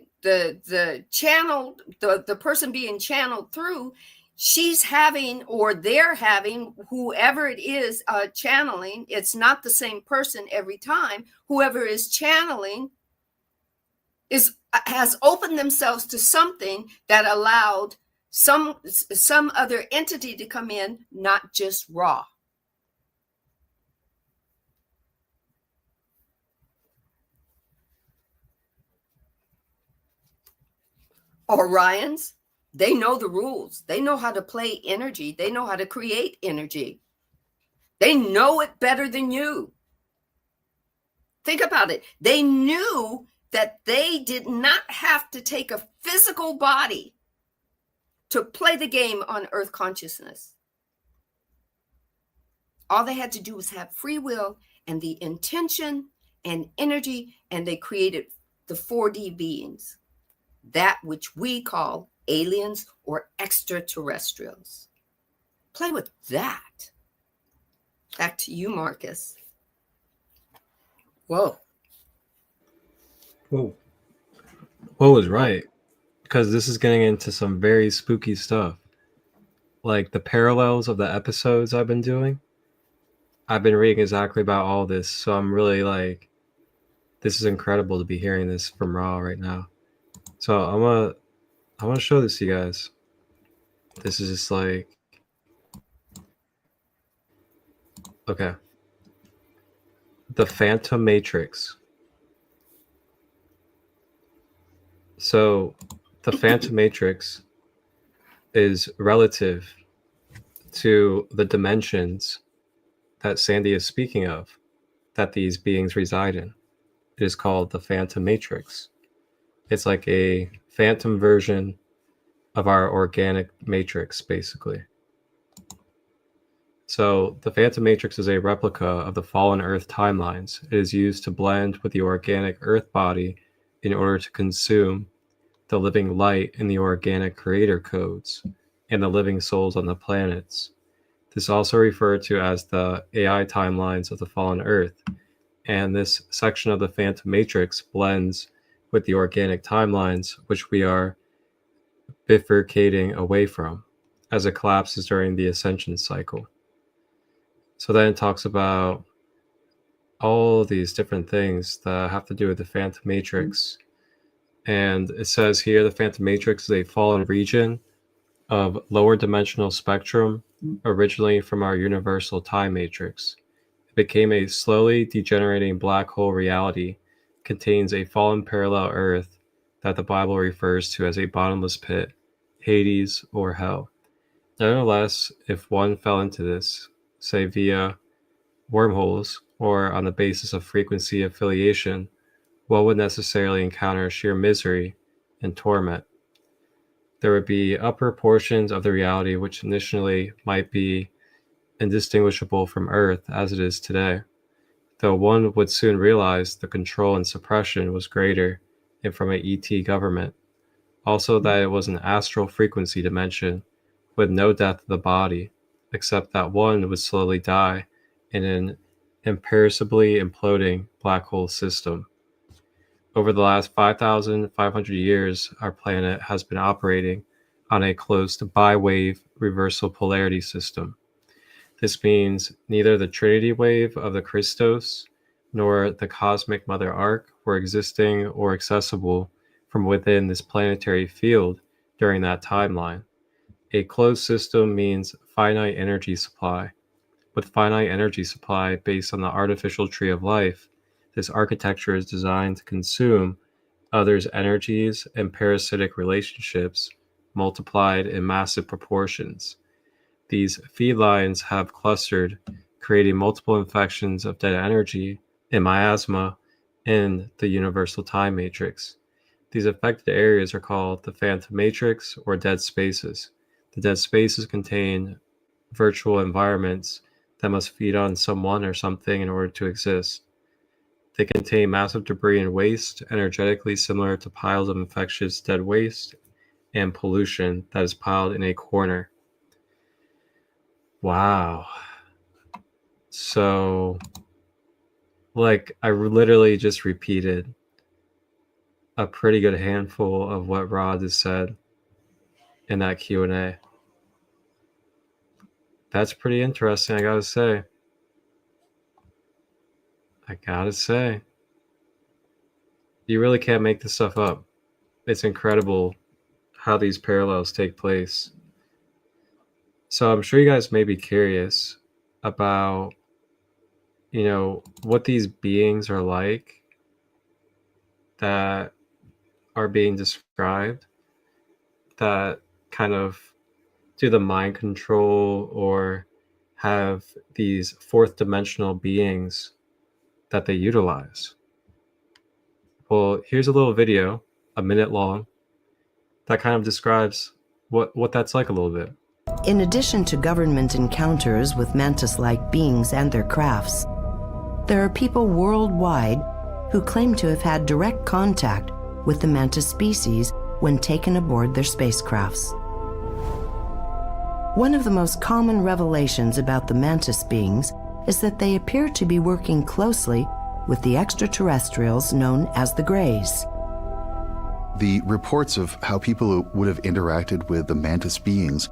channel, the person being channeled through, she's having, or they're having, whoever it is channeling, it's not the same person every time. Whoever is channeling has opened themselves to something that allowed some other entity to come in, not just Ra. Orions, they know the rules. They know how to play energy. They know how to create energy. They know it better than you. Think about it. They knew that they did not have to take a physical body to play the game on Earth consciousness. All they had to do was have free will and the intention and energy, and they created the 4D beings, that which we call aliens or extraterrestrials. Play with that. Back to you, Marcus. Whoa. Whoa. Whoa is right. Because this is getting into some very spooky stuff. Like the parallels of the episodes I've been doing. I've been reading exactly about all this. So I'm really like, this is incredible to be hearing this from Ra right now. So I want to show this to you guys. This is just like, okay. The Phantom Matrix. So the Phantom Matrix is relative to the dimensions that Sandy is speaking of, that these beings reside in. It is called the Phantom Matrix. It's like a phantom version of our organic matrix, basically. So the Phantom Matrix is a replica of the fallen Earth timelines. It is used to blend with the organic Earth body in order to consume the living light in the organic creator codes and the living souls on the planets. This is also referred to as the AI timelines of the fallen Earth. And this section of the Phantom Matrix blends with the organic timelines, which we are bifurcating away from as it collapses during the ascension cycle. So then it talks about all these different things that have to do with the Phantom Matrix. And it says here the Phantom Matrix is a fallen region of lower dimensional spectrum, originally from our universal time matrix. It became a slowly degenerating black hole reality, contains a fallen parallel Earth that the Bible refers to as a bottomless pit, Hades, or hell. Nonetheless, if one fell into this, say via wormholes or on the basis of frequency affiliation, one would necessarily encounter sheer misery and torment. There would be upper portions of the reality which initially might be indistinguishable from Earth as it is today, though one would soon realize the control and suppression was greater and from an ET government. Also that it was an astral frequency dimension with no death of the body, except that one would slowly die in an imperishably imploding black hole system. Over the last 5,500 years, our planet has been operating on a closed bi-wave reversal polarity system. This means neither the Trinity wave of the Christos nor the cosmic Mother Arc were existing or accessible from within this planetary field during that timeline. A closed system means finite energy supply. With finite energy supply based on the artificial tree of life, this architecture is designed to consume others' energies and parasitic relationships multiplied in massive proportions. These feed lines have clustered, creating multiple infections of dead energy and miasma in the universal time matrix. These affected areas are called the Phantom Matrix or dead spaces. The dead spaces contain virtual environments that must feed on someone or something in order to exist. They contain massive debris and waste, energetically similar to piles of infectious dead waste and pollution that is piled in a corner. Wow. So, like, I literally just repeated a pretty good handful of what Rod has said in that Q&A. That's pretty interesting, I gotta say. You really can't make this stuff up. It's incredible how these parallels take place. So I'm sure you guys may be curious about, what these beings are like that are being described, that kind of do the mind control or have these fourth dimensional beings that they utilize. Well, here's a little video, a minute long, that kind of describes what that's like a little bit. In addition to government encounters with mantis-like beings and their crafts, there are people worldwide who claim to have had direct contact with the mantis species when taken aboard their spacecrafts. One of the most common revelations about the mantis beings is that they appear to be working closely with the extraterrestrials known as the Greys. The reports of how people would have interacted with the mantis beings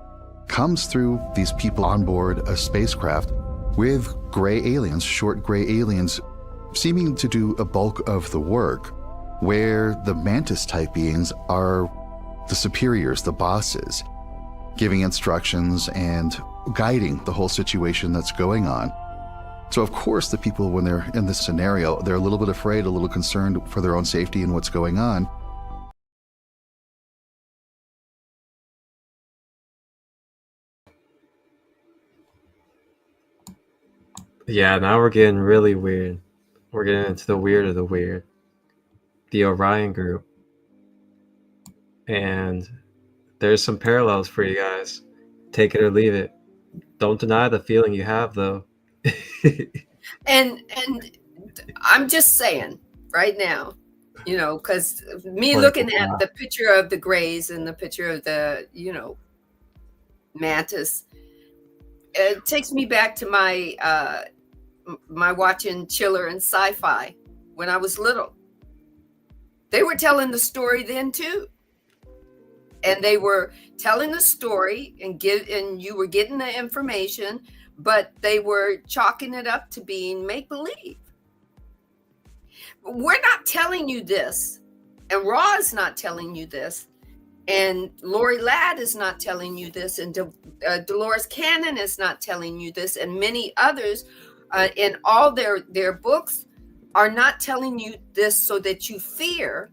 comes through these people on board a spacecraft with gray aliens, short gray aliens, seeming to do a bulk of the work, where the mantis-type beings are the superiors, the bosses, giving instructions and guiding the whole situation that's going on. So of course the people, when they're in this scenario, they're a little bit afraid, a little concerned for their own safety and what's going on. Yeah, now we're getting really weird. We're getting into the weird of the weird. The Orion group. And there's some parallels for you guys. Take it or leave it. Don't deny the feeling you have, though. And I'm just saying right now, because me Like, looking at the picture of the Greys and the picture of the, mantis, it takes me back to my my watching Chiller and Sci-Fi when I was little. They were telling the story then too. And they were telling the story and you were getting the information, but they were chalking it up to being make-believe. We're not telling you this, and Raw is not telling you this, and Lori Ladd is not telling you this, and Dolores Cannon is not telling you this, and many others in all their books are not telling you this so that you fear.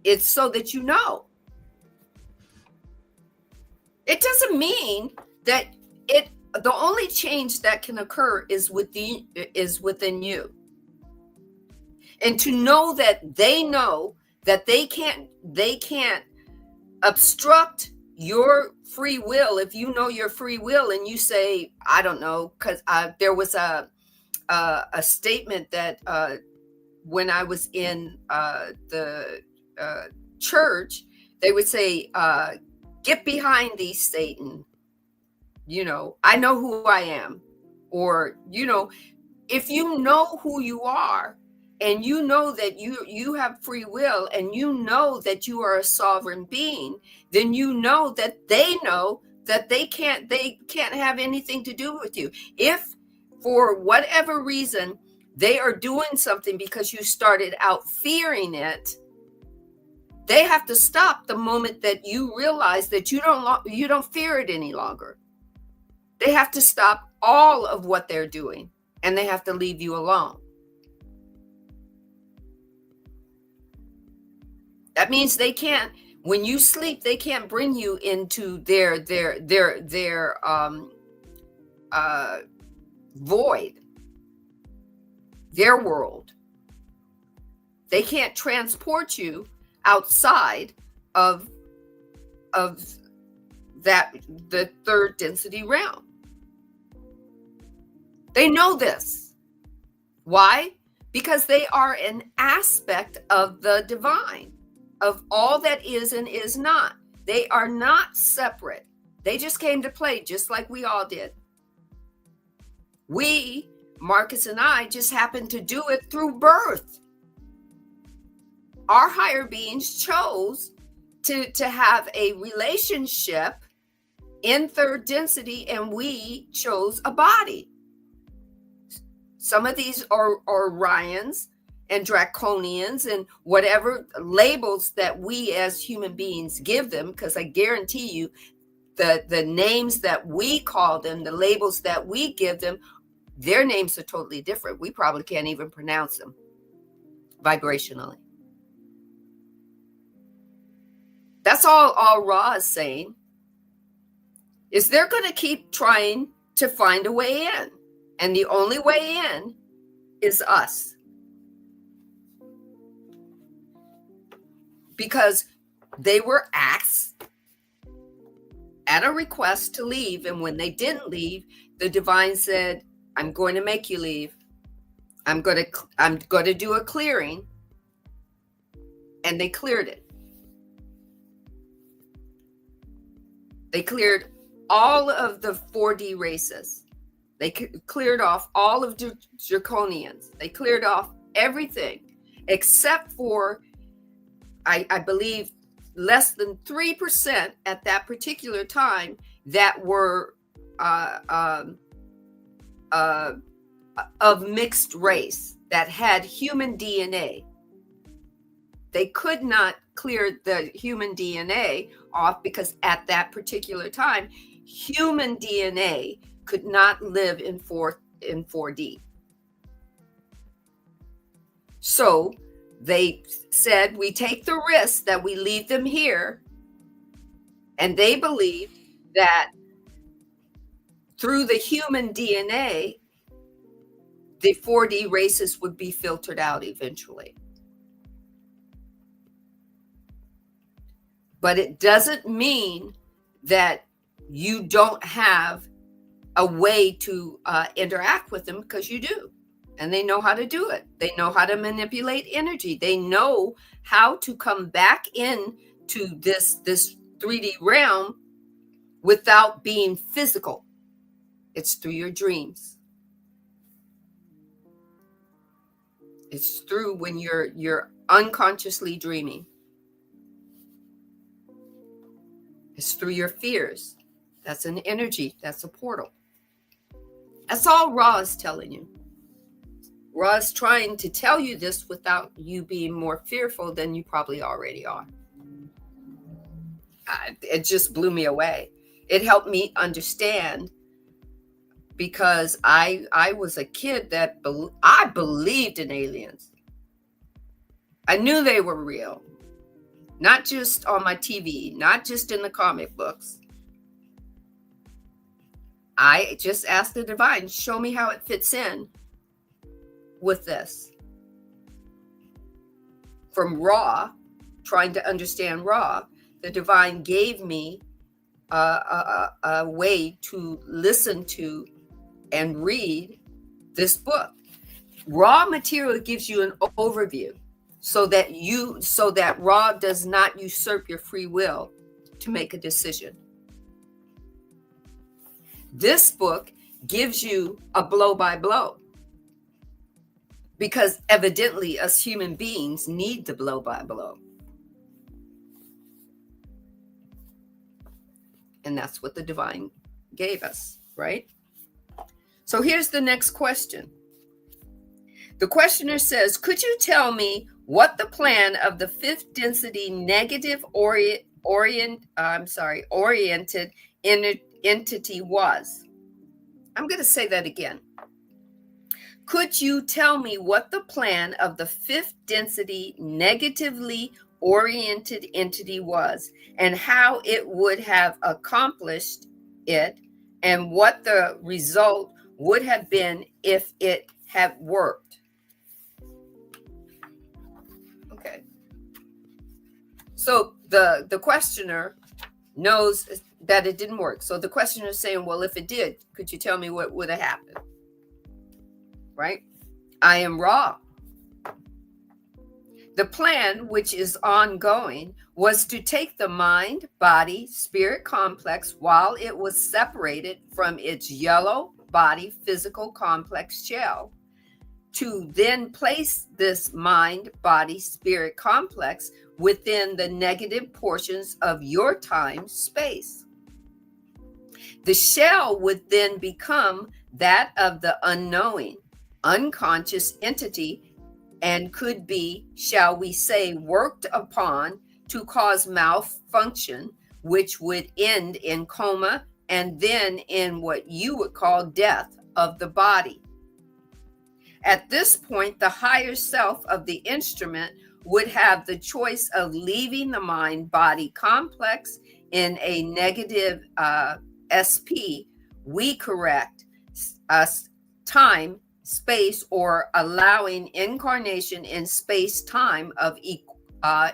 It's so that you know. It doesn't mean that the only change that can occur is within you. And to know that they can't obstruct your free will. If you know your free will and you say, I don't know, because there was a statement that when I was in the church, they would say, get behind thee, Satan. I know who I am. Or, if you know who you are, and you know that you have free will, and you know that you are a sovereign being, then you know that they can't have anything to do with you. If for whatever reason they are doing something because you started out fearing it, they have to stop the moment that you realize that you don't fear it any longer. They have to stop all of what they're doing, and they have to leave you alone. That means they can't, when you sleep, they can't bring you into their void, their world. They can't transport you outside of that, the third density realm. They know this. Why? because they are an aspect of the divine, of all that is and is not. They are not separate. They just came to play just like we all did. We, Marcus and I, just happened to do it through birth. Our higher beings chose to have a relationship in third density, and we chose a body. Some of these are Orions and Draconians and whatever labels that we as human beings give them, because I guarantee you the names that we call them, the labels that we give them, their names are totally different. We probably can't even pronounce them vibrationally. That's all Ra is saying, is they're going to keep trying to find a way in. And the only way in is us. Because they were asked at a request to leave. And when they didn't leave, the divine said, I'm going to make you leave. I'm going to do a clearing. And they cleared it. They cleared all of the 4D races. They cleared off all of the Draconians. They cleared off everything except for, I believe, less than 3% at that particular time that were of mixed race, that had human DNA. They could not clear the human DNA off because at that particular time, human DNA could not live in 4D. So they said, we take the risk that we leave them here. And they believed that through the human DNA, the 4D races would be filtered out eventually. But it doesn't mean that you don't have a way to interact with them, because you do. And they know how to do it. They know how to manipulate energy. They know how to come back in to this 3D realm without being physical. It's through your dreams. It's through when you're unconsciously dreaming. It's through your fears. That's an energy. That's a portal. That's all Ra is telling you. Ra is trying to tell you this without you being more fearful than you probably already are. It just blew me away. It helped me understand, because I was a kid that I believed in aliens. I knew they were real. Not just on my TV, not just in the comic books. I just asked the divine, show me how it fits in with this. From Ra, trying to understand Ra, the divine gave me a way to listen to and read this book. Raw material gives you an overview so that Ra does not usurp your free will to make a decision. This book gives you a blow by blow, because evidently us human beings need the blow by blow. And that's what the divine gave us, right? So here's the next question. The questioner says, could you tell me what the plan of the fifth density negative oriented entity was? I'm going to say that again. Could you tell me what the plan of the fifth density negatively oriented entity was, and how it would have accomplished it, and what the result would have been if it had worked? Okay. So the questioner knows that it didn't work. So the questioner is saying, well, if it did, could you tell me what would have happened? Right? I am Ra. The plan, which is ongoing, was to take the mind, body, spirit complex while it was separated from its yellow body physical complex shell, to then place this mind, body, spirit complex within the negative portions of your time space. The shell would then become that of the unknowing, unconscious entity, and could be, shall we say, worked upon to cause malfunction, which would end in coma and then in what you would call death of the body. At this point, the higher self of the instrument would have the choice of leaving the mind-body complex in a negative SP, we correct, time, space, or allowing incarnation in space-time of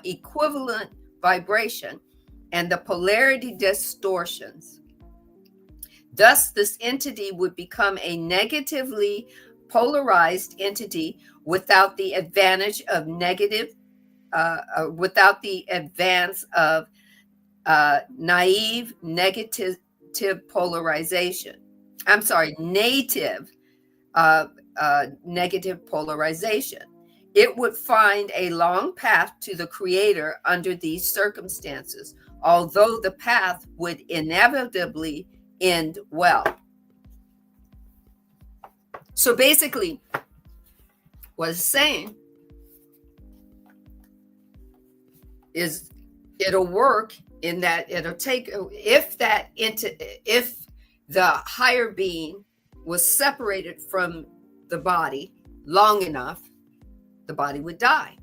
equivalent vibration and the polarity distortions. Thus, this entity would become a negatively polarized entity without the advantage of without the advance of naive negative polarization. I'm sorry, native negative polarization. It would find a long path to the creator under these circumstances, although the path would inevitably end well. So basically, what it's saying is it'll work in that it'll take, if the higher being was separated from the body long enough, the body would die.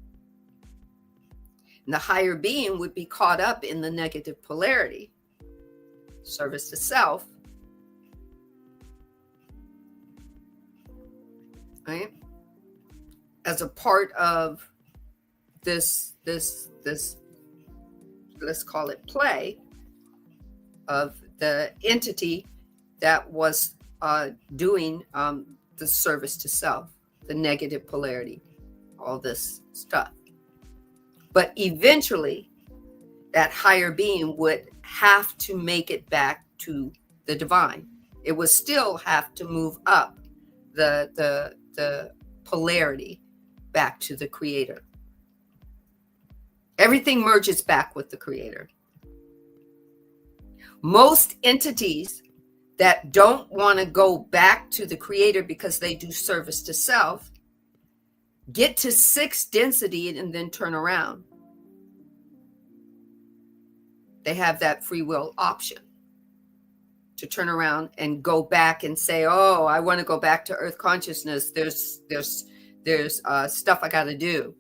And the higher being would be caught up in the negative polarity, service to self, right? As a part of this, let's call it play, of the entity that was doing the service to self, the negative polarity, all this stuff. But eventually, that higher being would have to make it back to the divine. It would still have to move up the polarity back to the creator. Everything merges back with the creator. Most entities that don't want to go back to the creator because they do service to self get to 6 density and then turn around. They have that free will option to turn around and go back and say, oh, I want to go back to earth consciousness. There's stuff I got to do.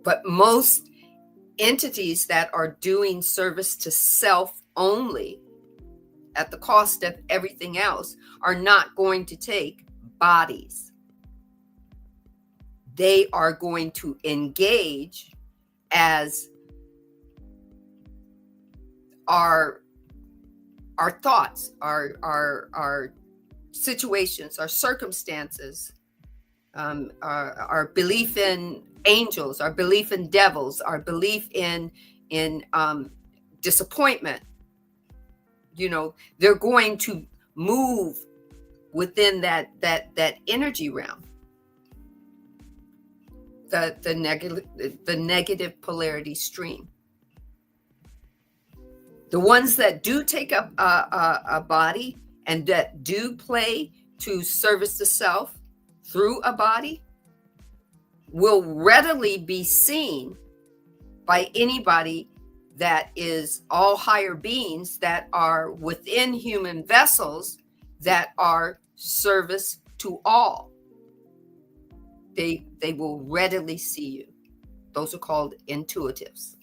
But most entities that are doing service to self only at the cost of everything else are not going to take bodies. They are going to engage as our thoughts, our situations, our circumstances, our belief in angels, our belief in devils, our belief in disappointment. You know, they're going to move within that energy realm, the negative polarity stream. The ones that do take up a body and that do play to service the self through a body will readily be seen by anybody that is all higher beings that are within human vessels that are service to all. They will readily see you. Those are called intuitives.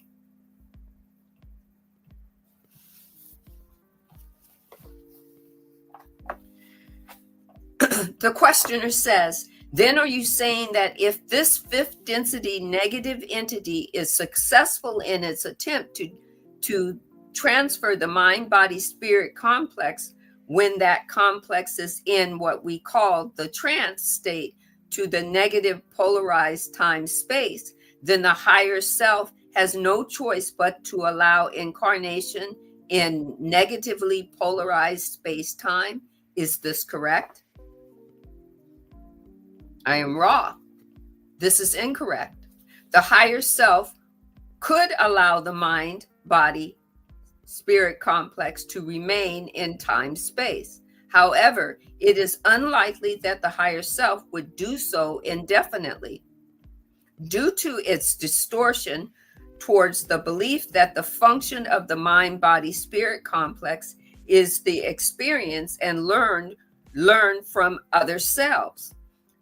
The questioner says, then are you saying that if this 5th density negative entity is successful in its attempt to transfer the mind, body, spirit complex, when that complex is in what we call the trance state, to the negative polarized time-space, then the higher self has no choice but to allow incarnation in negatively polarized space-time. Is this correct? I am raw. This is incorrect. The higher self could allow the mind, body, spirit complex to remain in time-space. However, it is unlikely that the higher self would do so indefinitely, due to its distortion towards the belief that the function of the mind-body-spirit complex is the experience and learn from other selves,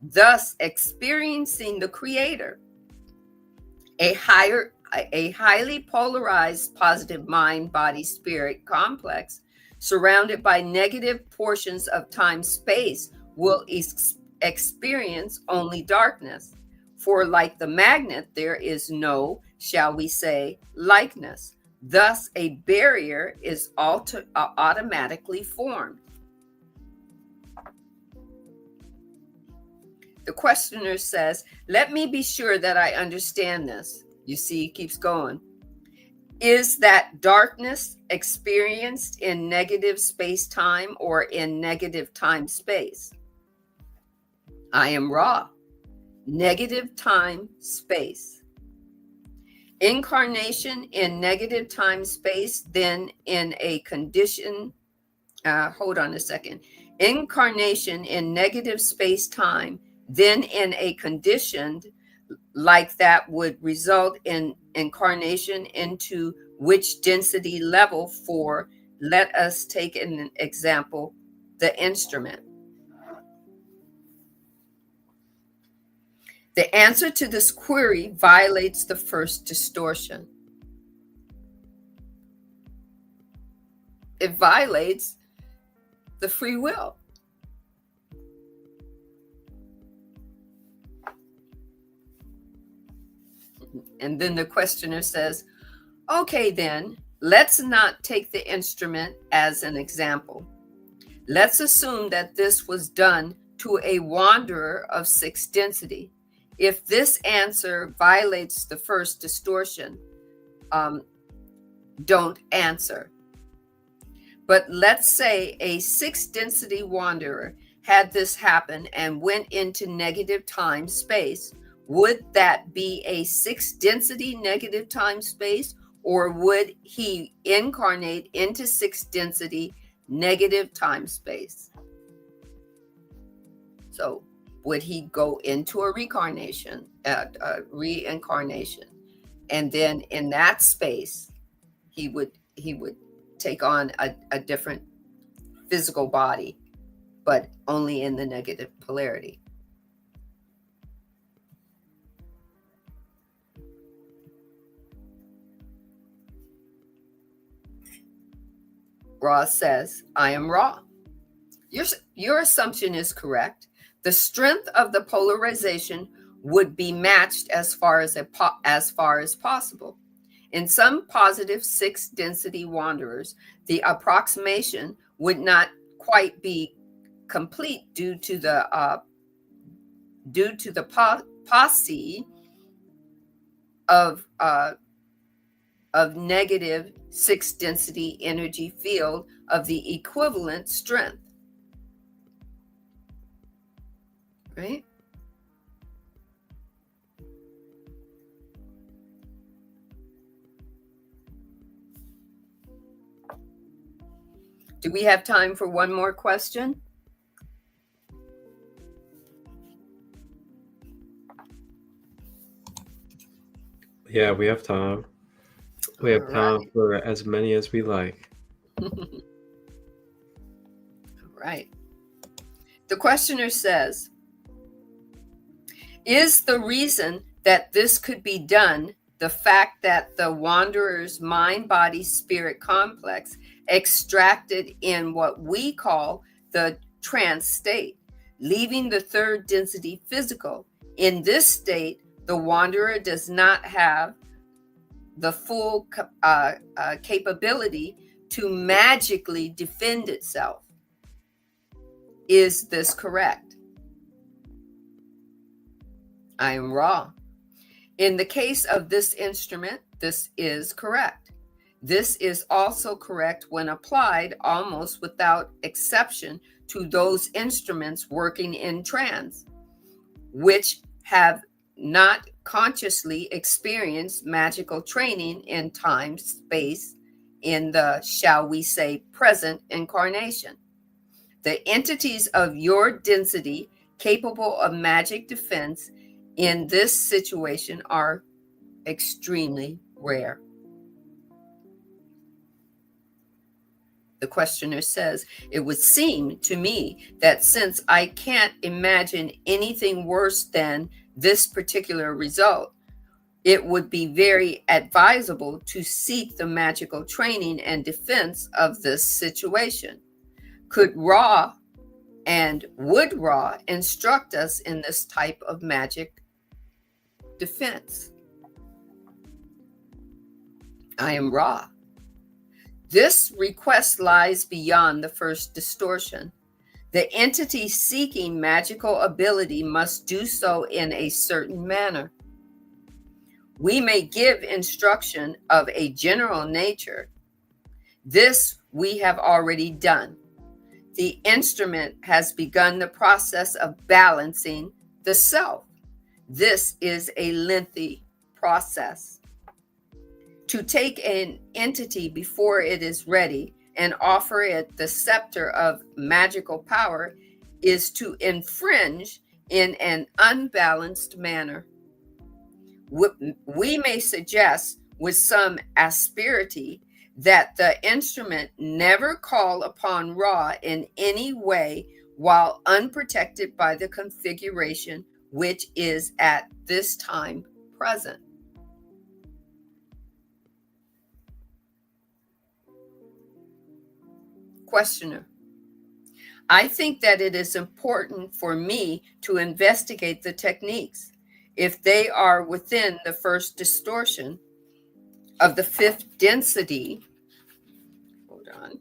thus experiencing the creator. A highly polarized positive mind-body-spirit complex surrounded by negative portions of time-space will experience only darkness. For like the magnet, there is no, shall we say, likeness. Thus, a barrier is automatically formed. The questioner says, let me be sure that I understand this. You see, he keeps going. Is that darkness experienced in negative space-time or in negative time-space? I am raw. Negative time-space. Incarnation in negative time-space, then in a condition, hold on a second. Incarnation in negative space-time, then in a condition like that would result in incarnation into which density level for, let us take an example, the instrument. The answer to this query violates the first distortion. It violates the free will. And then the questioner says, okay, then let's not take the instrument as an example. Let's assume that this was done to a wanderer of 6th density. If this answer violates the first distortion, don't answer. But let's say a 6th density wanderer had this happen and went into negative time space. Would that be a 6th density negative time space, or would he incarnate into 6th density negative time space? So would he go into a reincarnation, and then in that space, he would take on a different physical body, but only in the negative polarity? Ra says, I am Ra. Your assumption is correct. The strength of the polarization would be matched as far as possible. In some positive 6th density wanderers, the approximation would not quite be complete due to the paucity of negative 6th density energy field of the equivalent strength. Right? Do we have time for one more question? Yeah, we have time. We have time for as many as we like. All right. The questioner says, is the reason that this could be done the fact that the wanderer's mind-body-spirit complex extracted in what we call the trance state, leaving the 3rd density physical? In this state, the wanderer does not have the full capability to magically defend itself. Is this correct? I am Ra. In the case of this instrument, this is correct. This is also correct when applied almost without exception to those instruments working in trance, which have not consciously experienced magical training in time, space, in the, shall we say, present incarnation. The entities of your density capable of magic defense in this situation are extremely rare. The questioner says, it would seem to me that since I can't imagine anything worse than this particular result, it would be very advisable to seek the magical training and defense of this situation. Could Ra and would Ra instruct us in this type of magic defense? I am Ra. This request lies beyond the first distortion. The entity seeking magical ability must do so in a certain manner. We may give instruction of a general nature. This we have already done. The instrument has begun the process of balancing the self. This is a lengthy process. To take an entity before it is ready and offer it the scepter of magical power is to infringe in an unbalanced manner. We may suggest with some asperity that the instrument never call upon Ra in any way while unprotected by the configuration which is at this time present. Questioner: I think that it is important for me to investigate the techniques if they are within the first distortion of the fifth density. Hold on.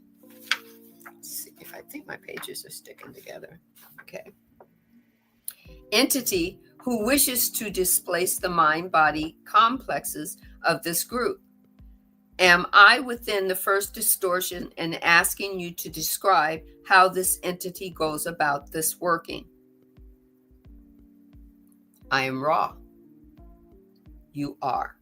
Let's see if I think my pages are sticking together. Okay. Entity who wishes to displace the mind-body complexes of this group. Am I within the first distortion and asking you to describe how this entity goes about this working? I am Ra. You are.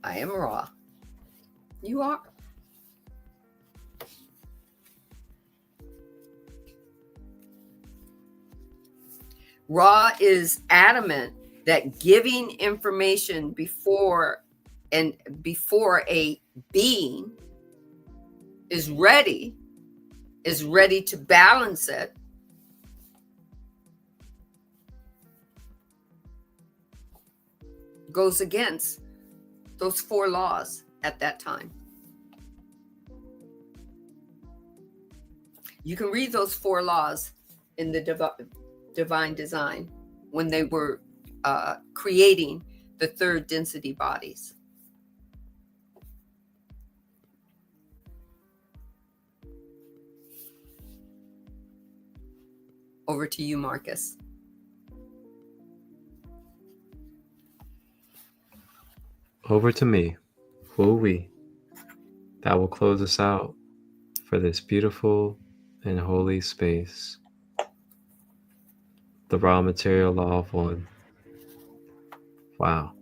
I am Ra. You are. Ra is adamant that giving information before a being is ready to balance it, goes against those 4 laws at that time. You can read those 4 laws in the divine design when they were creating the third density bodies. Over to you, Marcus. Over to me. Woo-wee. That will close us out for this beautiful and holy space. The raw material law of one. Wow.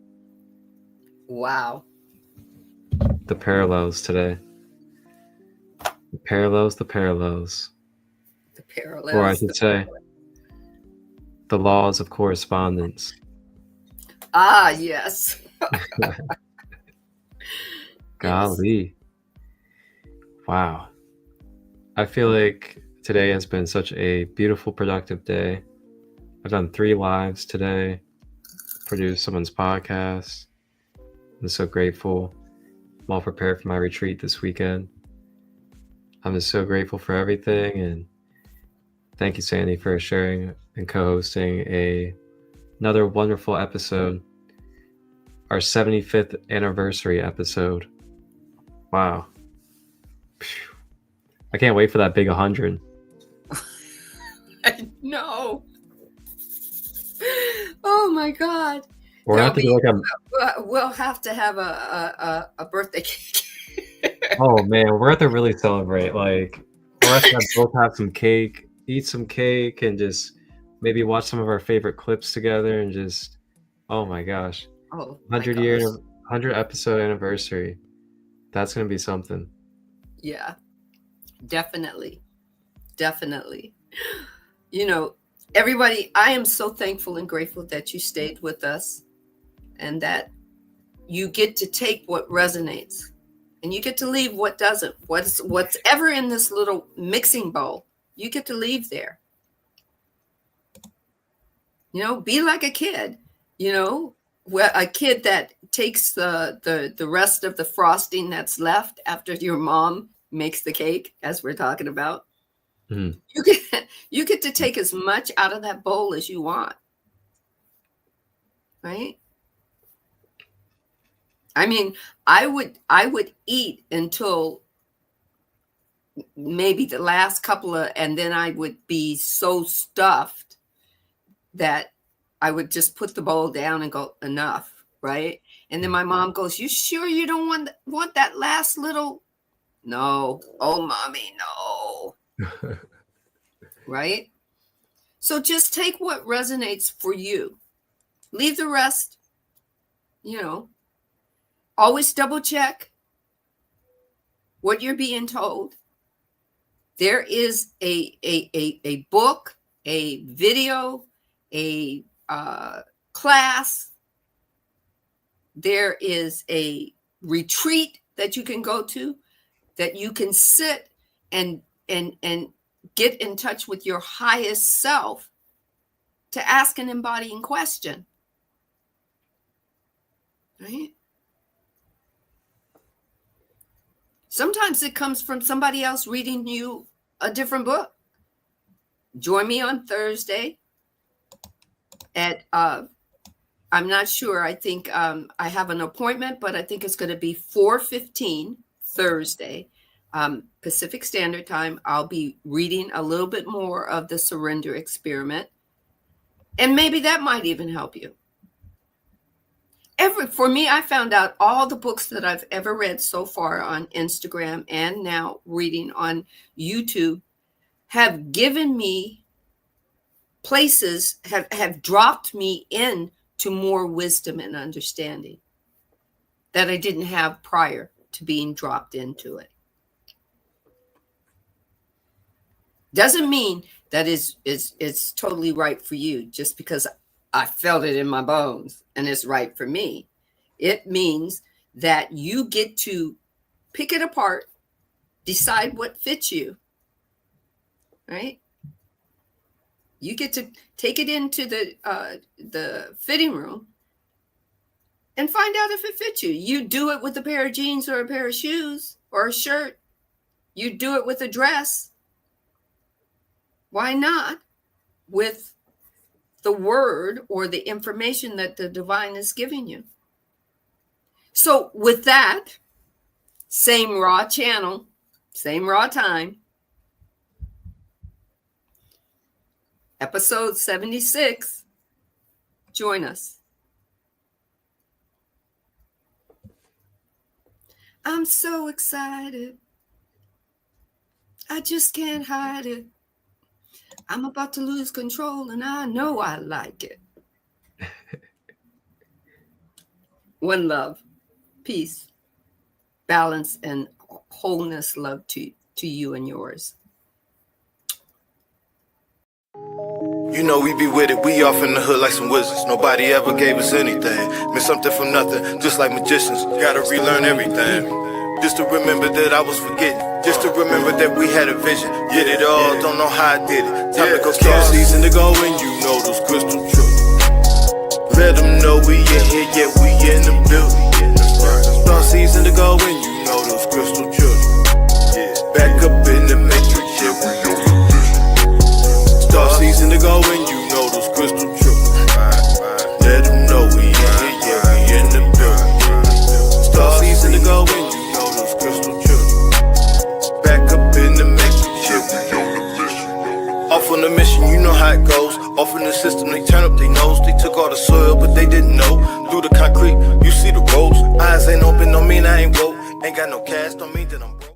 Wow. The parallels today. The parallels. The parallels. Or I should say, the laws of correspondence. Ah, yes. Golly. Wow. I feel like today has been such a beautiful, productive day. I've done 3 lives today, produced someone's podcast. I'm so grateful. I'm all prepared for my retreat this weekend. I'm just so grateful for everything, and thank you, Sandy, for sharing and co-hosting another wonderful episode. Our 75th anniversary episode. Wow. I can't wait for that big 100. I know. Oh my God. We're gonna have to do We'll have to have a birthday cake. Oh man, we're gonna have to really celebrate. Like, we're gonna have to both have some cake, eat some cake, and just maybe watch some of our favorite clips together, and just, oh my gosh, Oh, 100 episode anniversary. That's gonna be something. Yeah, definitely. Everybody, I am so thankful and grateful that you stayed with us, and that you get to take what resonates, and you get to leave what doesn't. What's ever in this little mixing bowl, you get to leave there. Be like a kid. A kid that takes the rest of the frosting that's left after your mom makes the cake, as we're talking about. Mm. You get to take as much out of that bowl as you want, right? I mean, I would eat until maybe the last and then I would be so stuffed that I would just put the bowl down and go, enough, right? And then my mom goes, you sure you don't want that last little? No. Oh, mommy, no. Right? So just take what resonates for you. Leave the rest, always double check what you're being told. There is a book, a video, a class. There is a retreat that you can go to, that you can sit and get in touch with your highest self to ask an embodying question. Right? Sometimes it comes from somebody else reading you a different book. Join me on Thursday at, I'm not sure. I think I have an appointment, but I think it's going to be 4:15 Thursday, Pacific Standard Time. I'll be reading a little bit more of the Surrender Experiment. And maybe that might even help you. For me, I found out all the books that I've ever read so far on Instagram and now reading on YouTube have given me places, have dropped me into more wisdom and understanding that I didn't have prior to being dropped into it. Doesn't mean that it's totally right for you just because I felt it in my bones and it's right for me. It means that you get to pick it apart, decide what fits you, right? You get to take it into the fitting room and find out if it fits you. You do it with a pair of jeans or a pair of shoes or a shirt. You do it with a dress. Why not with the word or the information that the divine is giving you? So with that, same raw channel, same raw time, episode 76, join us. I'm so excited. I just can't hide it. I'm about to lose control and I know I like it. One love, peace, balance, and wholeness. Love to you and yours. You know we be with it, we off in the hood like some wizards. Nobody ever gave us anything. Miss something from nothing, just like magicians. Gotta relearn everything. Just to remember that I was forgetting. Just to remember that we had a vision. Did it all, don't know how I did it. Time to go kill season to go and you know those crystal truths. Let them know we in here, yeah, we in the building. Start season to go and you know those crystal truths. Back up in the matrix, yeah, we know the vision. Start season to go and you know those crystal truths. Let them know we in here, yeah, we in the building. Start season to go and you know those crystal truths. Back up in the system, they turn up their nose. They took all the soil, but they didn't know. Through the concrete, you see the ropes. Eyes ain't open, don't mean I ain't woke. Ain't got no cash, don't mean that I'm broke.